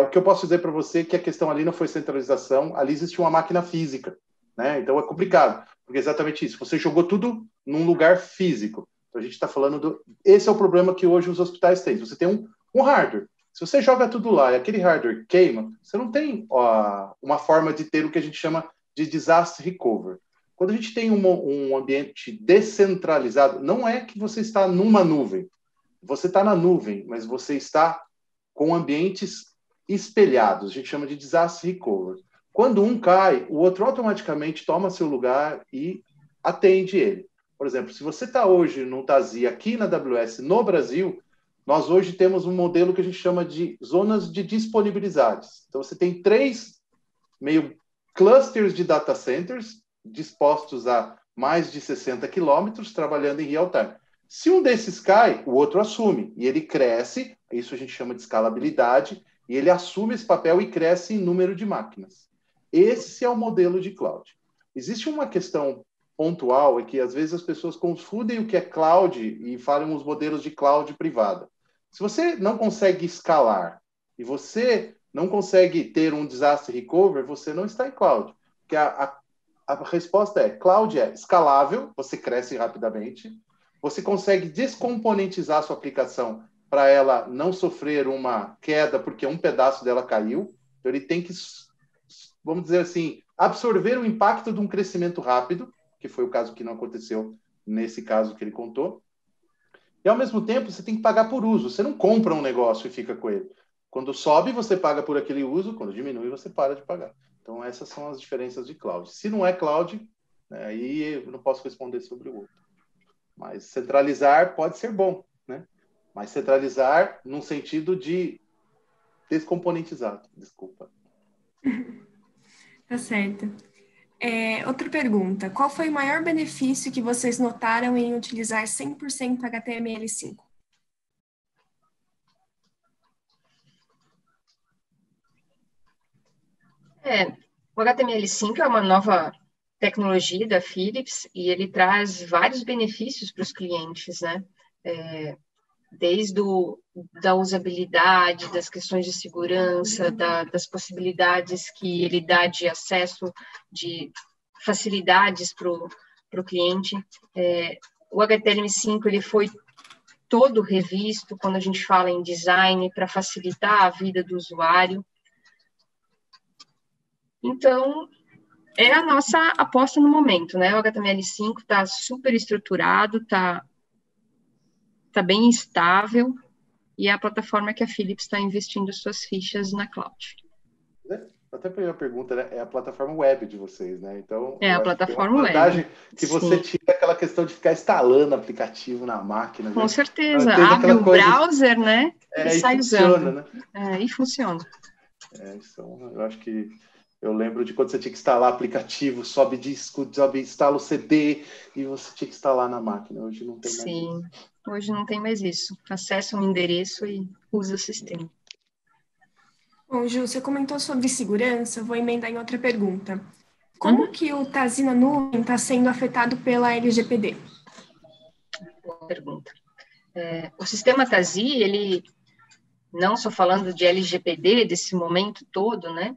O que eu posso dizer para você é que a questão ali não foi centralização, ali existe uma máquina física, né? Então é complicado, porque é exatamente isso. Você jogou tudo num lugar físico. Então a gente está falando esse é o problema que hoje os hospitais têm. Você tem um hardware. Se você joga tudo lá e aquele hardware queima, você não tem uma forma de ter o que a gente chama de disaster recovery. Quando a gente tem um ambiente descentralizado, não é que você está numa nuvem. Você está na nuvem, mas você está com ambientes espelhados. A gente chama de disaster recovery. Quando um cai, o outro automaticamente toma seu lugar e atende ele. Por exemplo, se você está hoje no Tazi, aqui na AWS, no Brasil, nós hoje temos um modelo que a gente chama de zonas de disponibilidades. Então, você tem 3 meio clusters de data centers dispostos a mais de 60 quilômetros, trabalhando em real time. Se um desses cai, o outro assume, e ele cresce, isso a gente chama de escalabilidade, e ele assume esse papel e cresce em número de máquinas. Esse é o modelo de cloud. Existe uma questão pontual, é que às vezes as pessoas confundem o que é cloud e falam os modelos de cloud privada. Se você não consegue escalar e você não consegue ter um disaster recovery, você não está em cloud. Porque a resposta é, cloud é escalável, você cresce rapidamente, você consegue descomponentizar a sua aplicação para ela não sofrer uma queda porque um pedaço dela caiu. Então, ele tem que, vamos dizer assim, absorver o impacto de um crescimento rápido, que foi o caso que não aconteceu nesse caso que ele contou. E, ao mesmo tempo, você tem que pagar por uso. Você não compra um negócio e fica com ele. Quando sobe, você paga por aquele uso. Quando diminui, você para de pagar. Então, essas são as diferenças de cloud. Se não é cloud, né, aí eu não posso responder sobre o outro. Mas centralizar pode ser bom, né? Mas centralizar num sentido de descomponentizado. Desculpa. Tá certo. Outra pergunta. Qual foi o maior benefício que vocês notaram em utilizar 100% HTML5? O HTML5 é uma nova tecnologia da Philips e ele traz vários benefícios para os clientes, né? Desde da usabilidade, das questões de segurança, das possibilidades que ele dá de acesso, de facilidades para o cliente. O HTML5 ele foi todo revisto quando a gente fala em design para facilitar a vida do usuário. Então, é a nossa aposta no momento, né? O HTML5 está super estruturado, está bem estável, e é a plataforma que a Philips está investindo suas fichas na cloud. Até a primeira pergunta, né? É a plataforma web de vocês, né? Então, É a eu acho que tem uma plataforma vantagem web. que você tira aquela questão de ficar instalando aplicativo na máquina. Com né? certeza. Tem Abre aquela o coisa... browser, né? E sai funciona, usando. né? E funciona. Então, eu acho que eu lembro de quando você tinha que instalar aplicativo, sobe disco, instala o CD e você tinha que instalar na máquina. Hoje não tem mais isso. Sim, hoje não tem mais isso. Acessa um endereço e usa o sistema. Bom, Ju, você comentou sobre segurança, vou emendar em outra pergunta. Como que o Tazi na nuvem está sendo afetado pela LGPD? Boa pergunta. O sistema Tazi, ele, não só falando de LGPD, desse momento todo, né?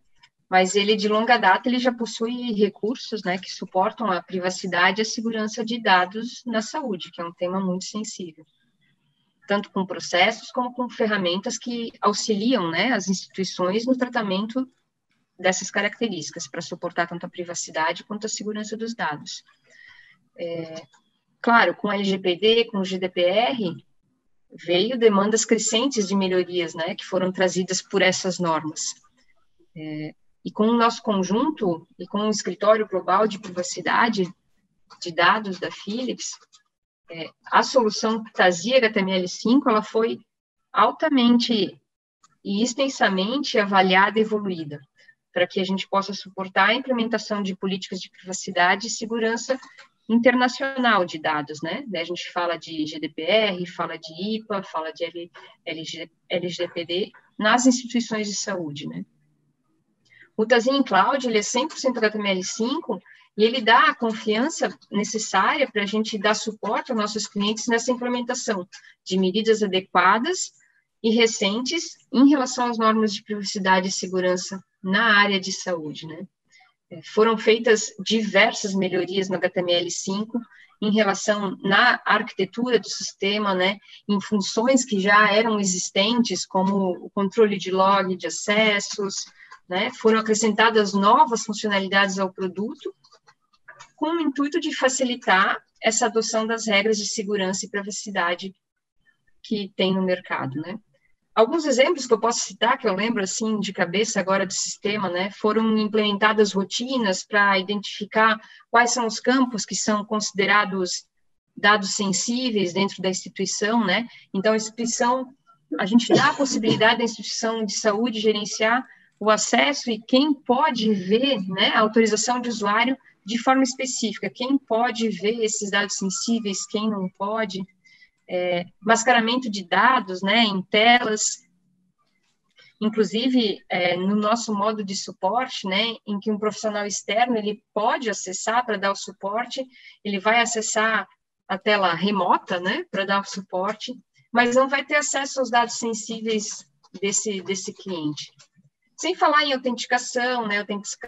Mas ele, de longa data, ele já possui recursos, né, que suportam a privacidade e a segurança de dados na saúde, que é um tema muito sensível. Tanto com processos como com ferramentas que auxiliam, né, as instituições no tratamento dessas características, para suportar tanto a privacidade quanto a segurança dos dados. Claro, com a LGPD, com o GDPR, veio demandas crescentes de melhorias, né, que foram trazidas por essas normas. E com o nosso conjunto, e com o Escritório Global de Privacidade de Dados da Philips, a solução Tazi HTML5, ela foi altamente e extensamente avaliada e evoluída, para que a gente possa suportar a implementação de políticas de privacidade e segurança internacional de dados, né? A gente fala de GDPR, fala de IPA, fala de LGPD, nas instituições de saúde, né? O TASI em Cloud, ele é 100% HTML5 e ele dá a confiança necessária para a gente dar suporte aos nossos clientes nessa implementação de medidas adequadas e recentes em relação às normas de privacidade e segurança na área de saúde, né? Foram feitas diversas melhorias no HTML5 em relação na arquitetura do sistema, né, em funções que já eram existentes, como o controle de log de acessos, né, foram acrescentadas novas funcionalidades ao produto, com o intuito de facilitar essa adoção das regras de segurança e privacidade que tem no mercado, né. Alguns exemplos que eu posso citar, que eu lembro, assim, de cabeça agora do sistema, né, foram implementadas rotinas para identificar quais são os campos que são considerados dados sensíveis dentro da instituição, né, então a gente dá a possibilidade da instituição de saúde gerenciar o acesso e quem pode ver, né, a autorização de usuário de forma específica, quem pode ver esses dados sensíveis, quem não pode, mascaramento de dados, né, em telas, inclusive no nosso modo de suporte, né, em que um profissional externo ele pode acessar para dar o suporte, ele vai acessar a tela remota, né, para dar o suporte, mas não vai ter acesso aos dados sensíveis desse cliente. Sem falar em autenticação, né,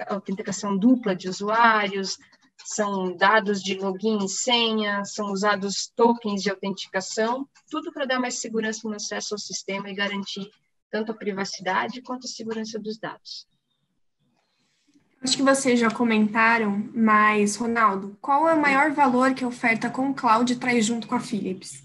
autenticação dupla de usuários, são dados de login e senha, são usados tokens de autenticação, tudo para dar mais segurança no acesso ao sistema e garantir tanto a privacidade quanto a segurança dos dados. Acho que vocês já comentaram, mas, Ronaldo, qual é o maior valor que a oferta com cloud traz junto com a Philips?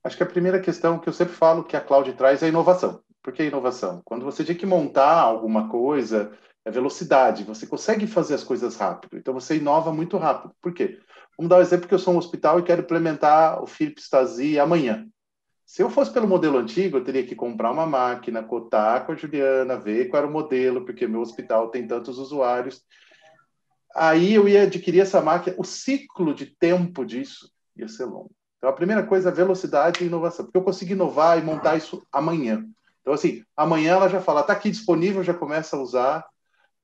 Acho que a primeira questão que eu sempre falo que a cloud traz é a inovação. Por que inovação? Quando você tem que montar alguma coisa, é velocidade. Você consegue fazer as coisas rápido. Então, você inova muito rápido. Por quê? Vamos dar um exemplo que eu sou um hospital e quero implementar o Philips TASI amanhã. Se eu fosse pelo modelo antigo, eu teria que comprar uma máquina, cotar com a Juliana, ver qual era o modelo, porque meu hospital tem tantos usuários. Aí eu ia adquirir essa máquina. O ciclo de tempo disso ia ser longo. Então, a primeira coisa é velocidade e inovação, porque eu consigo inovar e montar isso amanhã. Então, assim, amanhã ela já fala, está aqui disponível, já começa a usar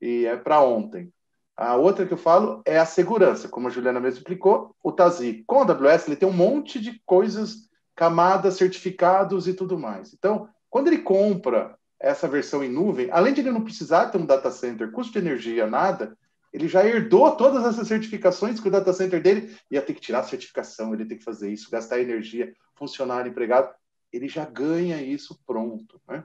e é para ontem. A outra que eu falo é a segurança, como a Juliana mesmo explicou, o TASI. Com a AWS, ele tem um monte de coisas, camadas, certificados e tudo mais. Então, quando ele compra essa versão em nuvem, além de ele não precisar ter um data center, custo de energia, nada, ele já herdou todas essas certificações que o data center dele ia ter que tirar a certificação, ele ia ter que fazer isso, gastar energia, funcionário, empregado. Ele já ganha isso pronto, né?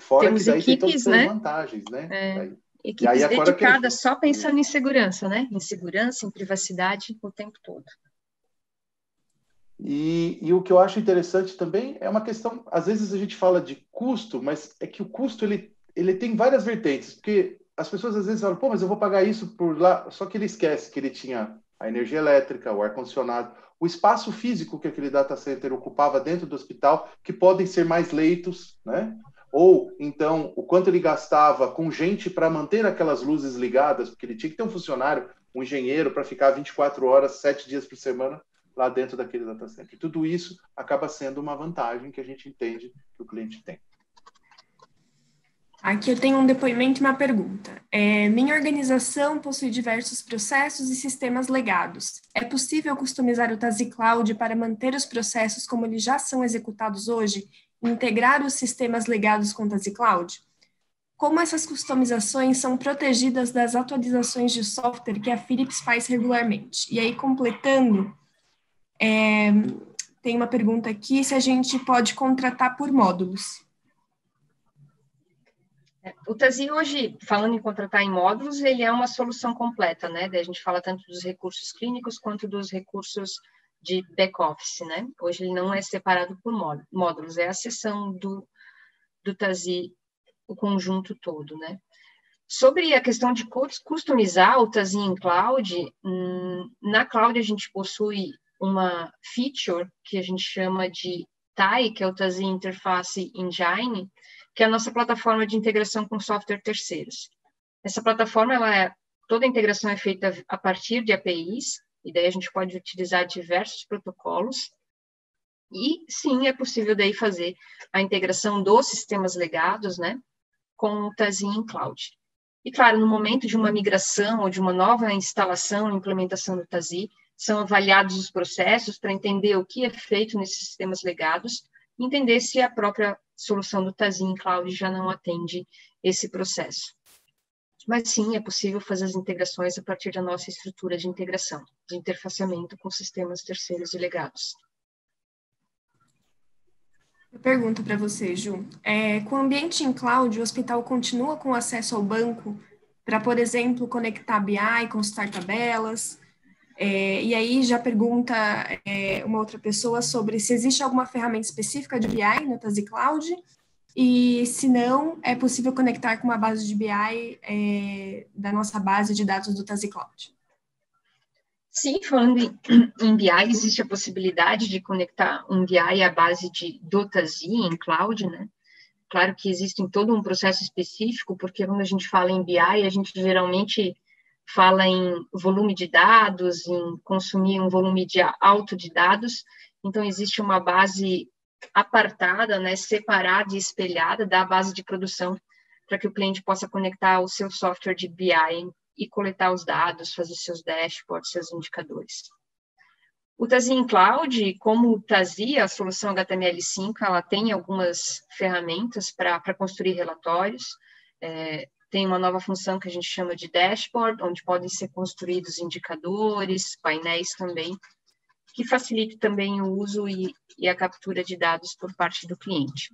Fora temos que daí equipes, tem todas as né? vantagens, né? Equipes dedicadas só pensando em segurança, né? Em segurança, em privacidade o tempo todo. E o que eu acho interessante também é uma questão, às vezes a gente fala de custo, mas é que o custo ele tem várias vertentes, porque as pessoas às vezes falam, pô, mas eu vou pagar isso por lá, só que ele esquece que ele tinha a energia elétrica, o ar-condicionado, o espaço físico que aquele data center ocupava dentro do hospital, que podem ser mais leitos, né? Ou, então, o quanto ele gastava com gente para manter aquelas luzes ligadas, porque ele tinha que ter um funcionário, um engenheiro, para ficar 24 horas, 7 dias por semana, lá dentro daquele data center. Tudo isso acaba sendo uma vantagem que a gente entende que o cliente tem. Aqui eu tenho um depoimento e uma pergunta. Minha organização possui diversos processos e sistemas legados. É possível customizar o TASI Cloud para manter os processos como eles já são executados hoje e integrar os sistemas legados com o TASI Cloud? Como essas customizações são protegidas das atualizações de software que a Philips faz regularmente? E aí, completando, tem uma pergunta aqui se a gente pode contratar por módulos. O TASI hoje, falando em contratar em módulos, ele é uma solução completa, né? Daí a gente fala tanto dos recursos clínicos quanto dos recursos de back-office, né? Hoje ele não é separado por módulos, é a seção do TASI, o conjunto todo, né? Sobre a questão de customizar o TASI em cloud, na cloud a gente possui uma feature que a gente chama de TAI, que é o TASI Interface Engine, que é a nossa plataforma de integração com software terceiros. Essa plataforma, toda a integração é feita a partir de APIs, e daí a gente pode utilizar diversos protocolos, E sim, é possível daí fazer a integração dos sistemas legados, né, com o TASI em cloud. E claro, no momento de uma migração ou de uma nova instalação e implementação do TASI, são avaliados os processos para entender o que é feito nesses sistemas legados, e entender se a própria solução do TASI em cloud já não atende esse processo. Mas sim, é possível fazer as integrações a partir da nossa estrutura de integração, de interfaceamento com sistemas terceiros e legados. Eu pergunto para você, Ju, com o ambiente em cloud, o hospital continua com acesso ao banco para, por exemplo, conectar BI, consultar tabelas? E aí já pergunta uma outra pessoa sobre se existe alguma ferramenta específica de BI no TASI Cloud e, se não, é possível conectar com uma base de BI da nossa base de dados do TASI Cloud. Sim, falando em BI, existe a possibilidade de conectar um BI à base do TASI em cloud, né? Claro que existe todo um processo específico, porque quando a gente fala em BI, a gente geralmente fala em volume de dados, em consumir um volume alto de dados, então existe uma base apartada, né, separada e espelhada da base de produção, para que o cliente possa conectar o seu software de BI e coletar os dados, fazer seus dashboards, seus indicadores. O TASI em Cloud, como o TASI, a solução HTML5, ela tem algumas ferramentas para construir relatórios, tem uma nova função que a gente chama de dashboard, onde podem ser construídos indicadores, painéis também, que facilita também o uso e a captura de dados por parte do cliente.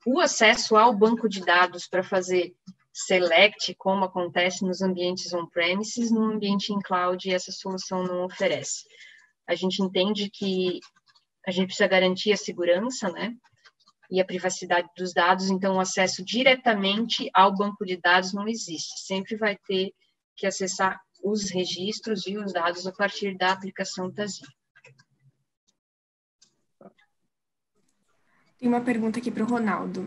O acesso ao banco de dados para fazer select, como acontece nos ambientes on-premises, no ambiente em cloud, essa solução não oferece. A gente entende que a gente precisa garantir a segurança, né, e a privacidade dos dados, então o acesso diretamente ao banco de dados não existe. Sempre vai ter que acessar os registros e os dados a partir da aplicação TASI. Tem uma pergunta aqui para o Ronaldo.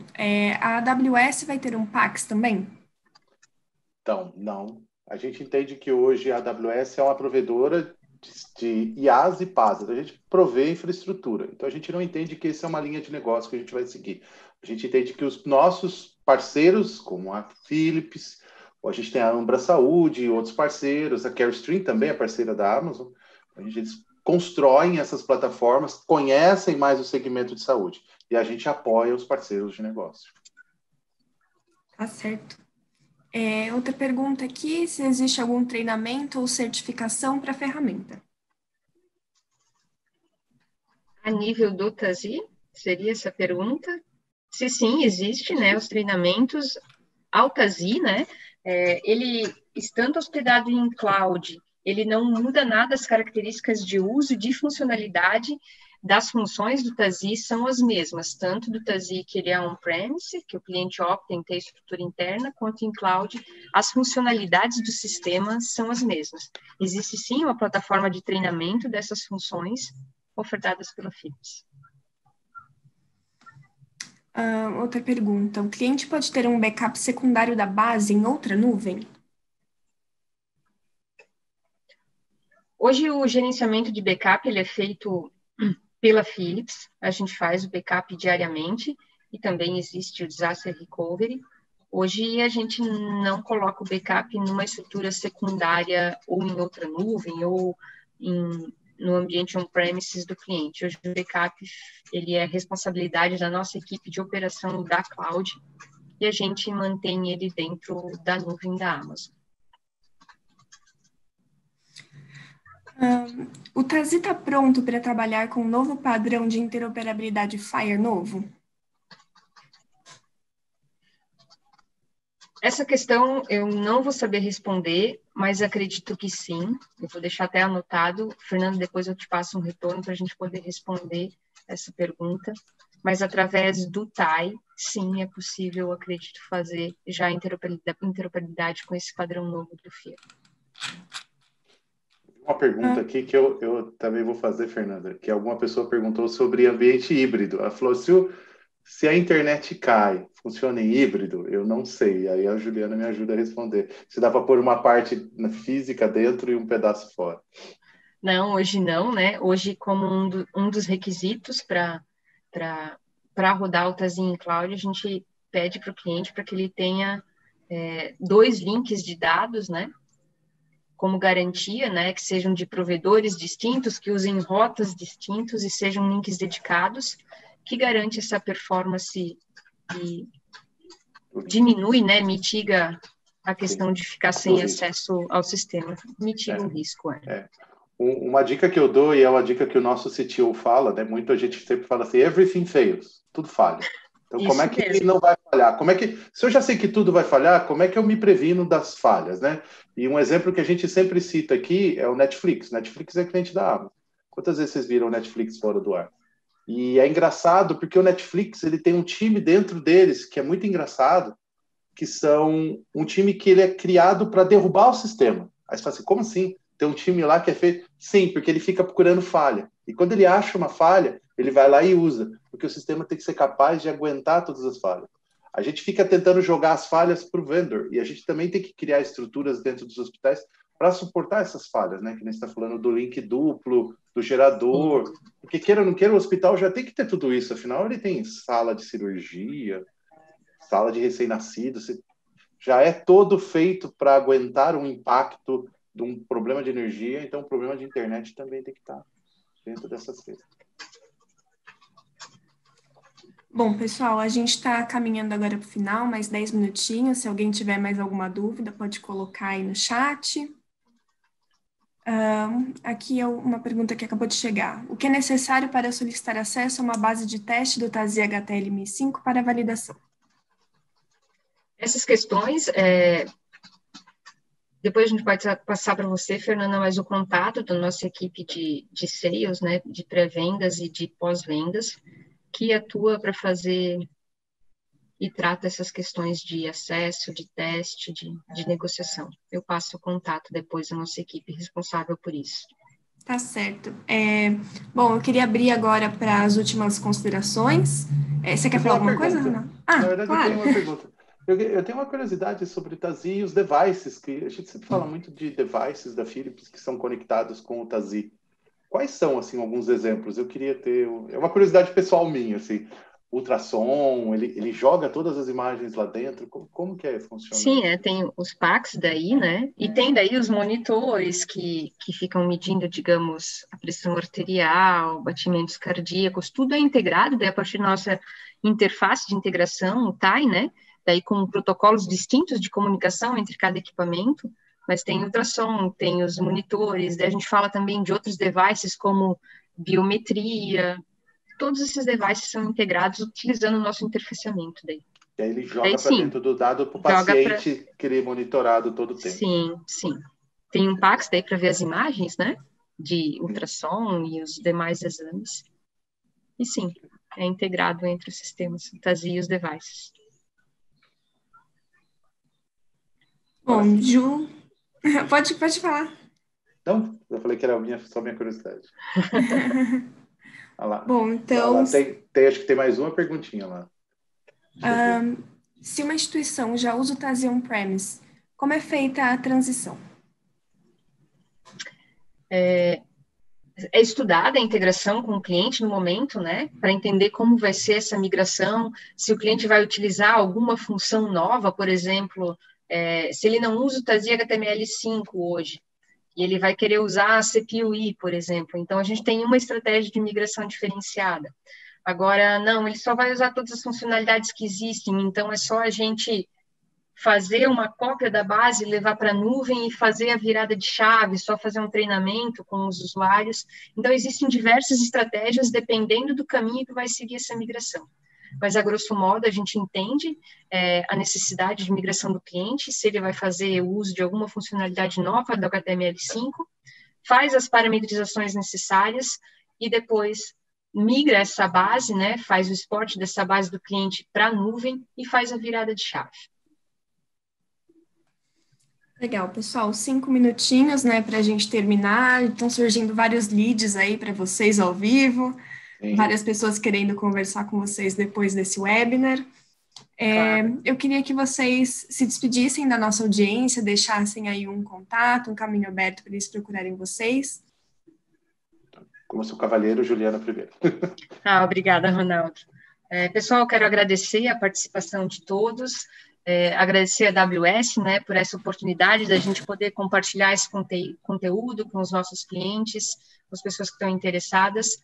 A AWS vai ter um PACS também? Então, não. A gente entende que hoje a AWS é uma provedora de IaaS e PaaS. A gente provê infraestrutura. Então, a gente não entende que essa é uma linha de negócio que a gente vai seguir. A gente entende que os nossos parceiros, como a Philips, ou a gente tem a Ambra Saúde e outros parceiros, a Carestream também é parceira da Amazon, eles constroem essas plataformas, conhecem mais o segmento de saúde. E a gente apoia os parceiros de negócio. Tá certo. Outra pergunta aqui, se existe algum treinamento ou certificação para a ferramenta? A nível do TASI, seria essa pergunta? Se sim, existe, né, os treinamentos ao TASI, né, ele estando hospedado em cloud, ele não muda nada as características de uso, de funcionalidade das funções do TASI são as mesmas, tanto do TASI que ele é on-premise, que o cliente opta em ter estrutura interna, quanto em cloud, as funcionalidades do sistema são as mesmas. Existe sim uma plataforma de treinamento dessas funções ofertadas pela Philips. Outra pergunta, o cliente pode ter um backup secundário da base em outra nuvem? Hoje o gerenciamento de backup ele é feito pela Philips, a gente faz o backup diariamente e também existe o disaster recovery. Hoje a gente não coloca o backup numa estrutura secundária ou em outra nuvem ou no ambiente on-premises do cliente. Hoje o backup ele é responsabilidade da nossa equipe de operação da cloud e a gente mantém ele dentro da nuvem da Amazon. O TASI está pronto para trabalhar com um novo padrão de interoperabilidade FHIR novo? Essa questão eu não vou saber responder, mas acredito que sim. Eu vou deixar até anotado. Fernando, depois eu te passo um retorno para a gente poder responder essa pergunta. Mas através do TAI, sim, é possível, acredito, fazer já a interoperabilidade com esse padrão novo do FHIR. Uma pergunta aqui que eu também vou fazer, Fernanda, que alguma pessoa perguntou sobre ambiente híbrido. Ela falou, se a internet cai, funciona em híbrido? Eu não sei. Aí a Juliana me ajuda a responder. Se dá para pôr uma parte física dentro e um pedaço fora. Não, hoje não, né? Hoje, como um dos requisitos para rodar o TASI em cloud, a gente pede para o cliente para que ele tenha 2 links de dados, né? Como garantia, né? Que sejam de provedores distintos, que usem rotas distintos e sejam links dedicados, que garante essa performance e diminui, né? Mitiga a questão de ficar sem acesso ao sistema. Mitiga o risco, Uma dica que eu dou, e é uma dica que o nosso CTO fala, né? Muita gente sempre fala assim, everything fails, tudo falha. Então, Isso como é que mesmo. não vai falhar? Se eu já sei que tudo vai falhar, como é que eu me previno das falhas, né? E um exemplo que a gente sempre cita aqui é o Netflix. Netflix é cliente da Amazon. Quantas vezes vocês viram o Netflix fora do ar? E é engraçado porque o Netflix ele tem um time dentro deles que é muito engraçado, que são um time que ele é criado para derrubar o sistema. Aí você fala assim, como assim? Tem um time lá que é feito... Sim, porque ele fica procurando falha. E quando ele acha uma falha, ele vai lá e usa, porque o sistema tem que ser capaz de aguentar todas as falhas. A gente fica tentando jogar as falhas para o vendor, e a gente também tem que criar estruturas dentro dos hospitais para suportar essas falhas, né? Que nem você está falando do link duplo, do gerador, porque queira ou não queira, o hospital já tem que ter tudo isso, afinal ele tem sala de cirurgia, sala de recém-nascido, já é todo feito para aguentar um impacto de um problema de energia, então o problema de internet também tem que estar dentro dessas coisas. Bom, pessoal, a gente está caminhando agora para o final, mais 10 minutinhos. Se alguém tiver mais alguma dúvida, pode colocar aí no chat. Aqui é uma pergunta que acabou de chegar. O que é necessário para solicitar acesso a uma base de teste do TASI HTLM5 para validação? Essas questões, depois a gente pode passar para você, Fernanda, mais o contato da nossa equipe de sales, né, de pré-vendas e de pós-vendas, que atua para fazer e trata essas questões de acesso, de teste, de negociação. Eu passo o contato depois da nossa equipe responsável por isso. Tá certo. Bom, eu queria abrir agora para as últimas considerações. Você quer falar alguma coisa, Renan? Na verdade, claro. eu tenho uma pergunta. Eu tenho uma curiosidade sobre o TASI e os devices, que a gente sempre fala muito de devices da Philips que são conectados com o TASI. Quais são, assim, alguns exemplos? Eu queria ter... É uma curiosidade pessoal minha, assim. Ultrassom, ele joga todas as imagens lá dentro? Como que funciona? Sim, tem os PACs daí, né? E tem daí os monitores que ficam medindo, digamos, a pressão arterial, batimentos cardíacos, tudo é integrado, daí a partir da nossa interface de integração, o TAI, né? Daí com protocolos distintos de comunicação entre cada equipamento, mas tem ultrassom, tem os monitores, daí a gente fala também de outros devices como biometria, todos esses devices são integrados utilizando o nosso interfaceamento daí. E aí ele joga para dentro do dado para o paciente querer monitorado todo o tempo. Sim, sim. Tem um PACS daí para ver as imagens, né? De ultrassom e os demais exames. E sim, é integrado entre os sistemas, o TASI e os devices. Bom, Ju, pode falar. Não, eu falei que era só minha curiosidade. Olha lá. Bom, então... Acho que tem mais uma perguntinha lá. Se uma instituição já usa o TASI on-premise, como é feita a transição? É estudada a integração com o cliente no momento, né, para entender como vai ser essa migração, se o cliente vai utilizar alguma função nova, por exemplo, se ele não usa o TASI HTML5 hoje, e ele vai querer usar a CPUI, por exemplo, então a gente tem uma estratégia de migração diferenciada. Agora, não, ele só vai usar todas as funcionalidades que existem, então é só a gente fazer uma cópia da base, levar para a nuvem e fazer a virada de chave, só fazer um treinamento com os usuários. Então, existem diversas estratégias dependendo do caminho que vai seguir essa migração. Mas, a grosso modo, a gente entende a necessidade de migração do cliente, se ele vai fazer o uso de alguma funcionalidade nova do HTML5, faz as parametrizações necessárias e depois migra essa base, né, faz o export dessa base do cliente para a nuvem e faz a virada de chave. Legal, pessoal, 5 minutinhos, né, para a gente terminar. Estão surgindo vários leads aí para vocês ao vivo, várias pessoas querendo conversar com vocês depois desse webinar. Claro. Eu queria que vocês se despedissem da nossa audiência, deixassem aí um contato, um caminho aberto para eles procurarem vocês. Como seu cavalheiro, Juliana primeiro. Obrigada, Ronaldo. Pessoal, quero agradecer a participação de todos, agradecer a AWS, né, por essa oportunidade da gente poder compartilhar esse conteúdo com os nossos clientes, com as pessoas que estão interessadas,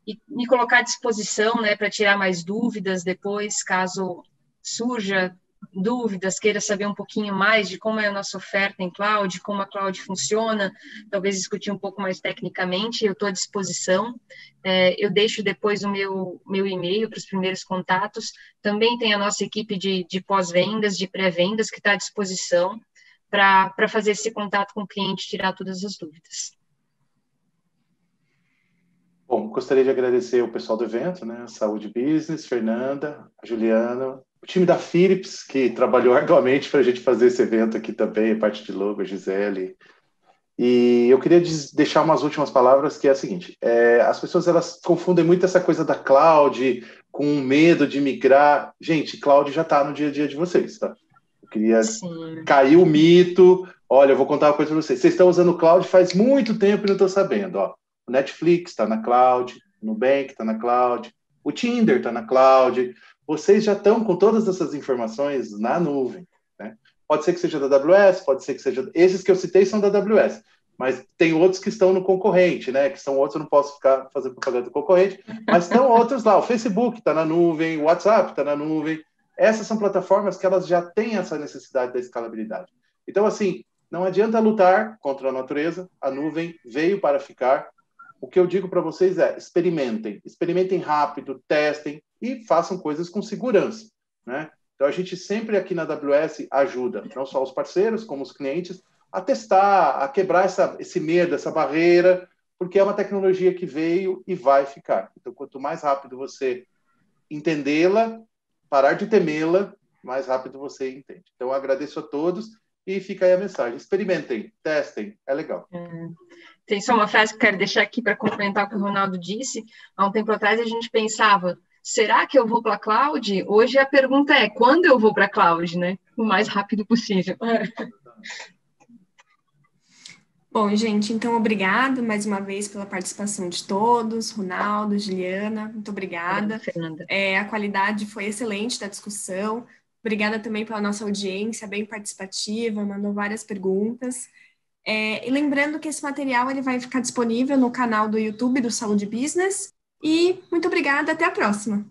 e me colocar à disposição, né, para tirar mais dúvidas depois, caso surja dúvidas, queira saber um pouquinho mais de como é a nossa oferta em cloud, como a cloud funciona, talvez discutir um pouco mais tecnicamente, eu estou à disposição. Eu deixo depois o meu e-mail para os primeiros contatos. Também tem a nossa equipe de pós-vendas, de pré-vendas, que está à disposição para fazer esse contato com o cliente, tirar todas as dúvidas. Bom, gostaria de agradecer o pessoal do evento, né? Saúde Business, Fernanda, a Juliana, o time da Philips, que trabalhou arduamente para a gente fazer esse evento aqui também, a parte de logo, a Gisele. E eu queria deixar umas últimas palavras, que é a seguinte, as pessoas elas confundem muito essa coisa da cloud com medo de migrar. Gente, cloud já está no dia a dia de vocês, tá? Eu queria cair o mito. Olha, eu vou contar uma coisa para vocês. Vocês estão usando cloud faz muito tempo e não estão sabendo, ó. O Netflix está na cloud, o Nubank está na cloud, o Tinder está na cloud. Vocês já estão com todas essas informações na nuvem, né? Pode ser que seja da AWS, pode ser que seja... Esses que eu citei são da AWS, mas tem outros que estão no concorrente, né? Que são outros, eu não posso ficar fazendo propaganda do concorrente, mas estão outros lá. O Facebook está na nuvem, o WhatsApp está na nuvem. Essas são plataformas que elas já têm essa necessidade da escalabilidade. Então, assim, não adianta lutar contra a natureza, a nuvem veio para ficar. O que eu digo para vocês é, experimentem rápido, testem e façam coisas com segurança, né? Então, a gente sempre aqui na AWS ajuda, não só os parceiros, como os clientes, a testar, a quebrar esse medo, essa barreira, porque é uma tecnologia que veio e vai ficar. Então, quanto mais rápido você entendê-la, parar de temê-la, mais rápido você entende. Então, eu agradeço a todos e fica aí a mensagem. Experimentem, testem, é legal. Tem só uma frase que eu quero deixar aqui para complementar o que o Ronaldo disse. Há um tempo atrás a gente pensava, será que eu vou para a cloud? Hoje a pergunta é, quando eu vou para a cloud, né? O mais rápido possível. Bom, gente, então obrigada mais uma vez pela participação de todos, Ronaldo, Juliana, muito obrigada. Fernanda. A qualidade foi excelente da discussão. Obrigada também pela nossa audiência, bem participativa, mandou várias perguntas. E lembrando que esse material ele vai ficar disponível no canal do YouTube do Saúde Business. E muito obrigada, até a próxima.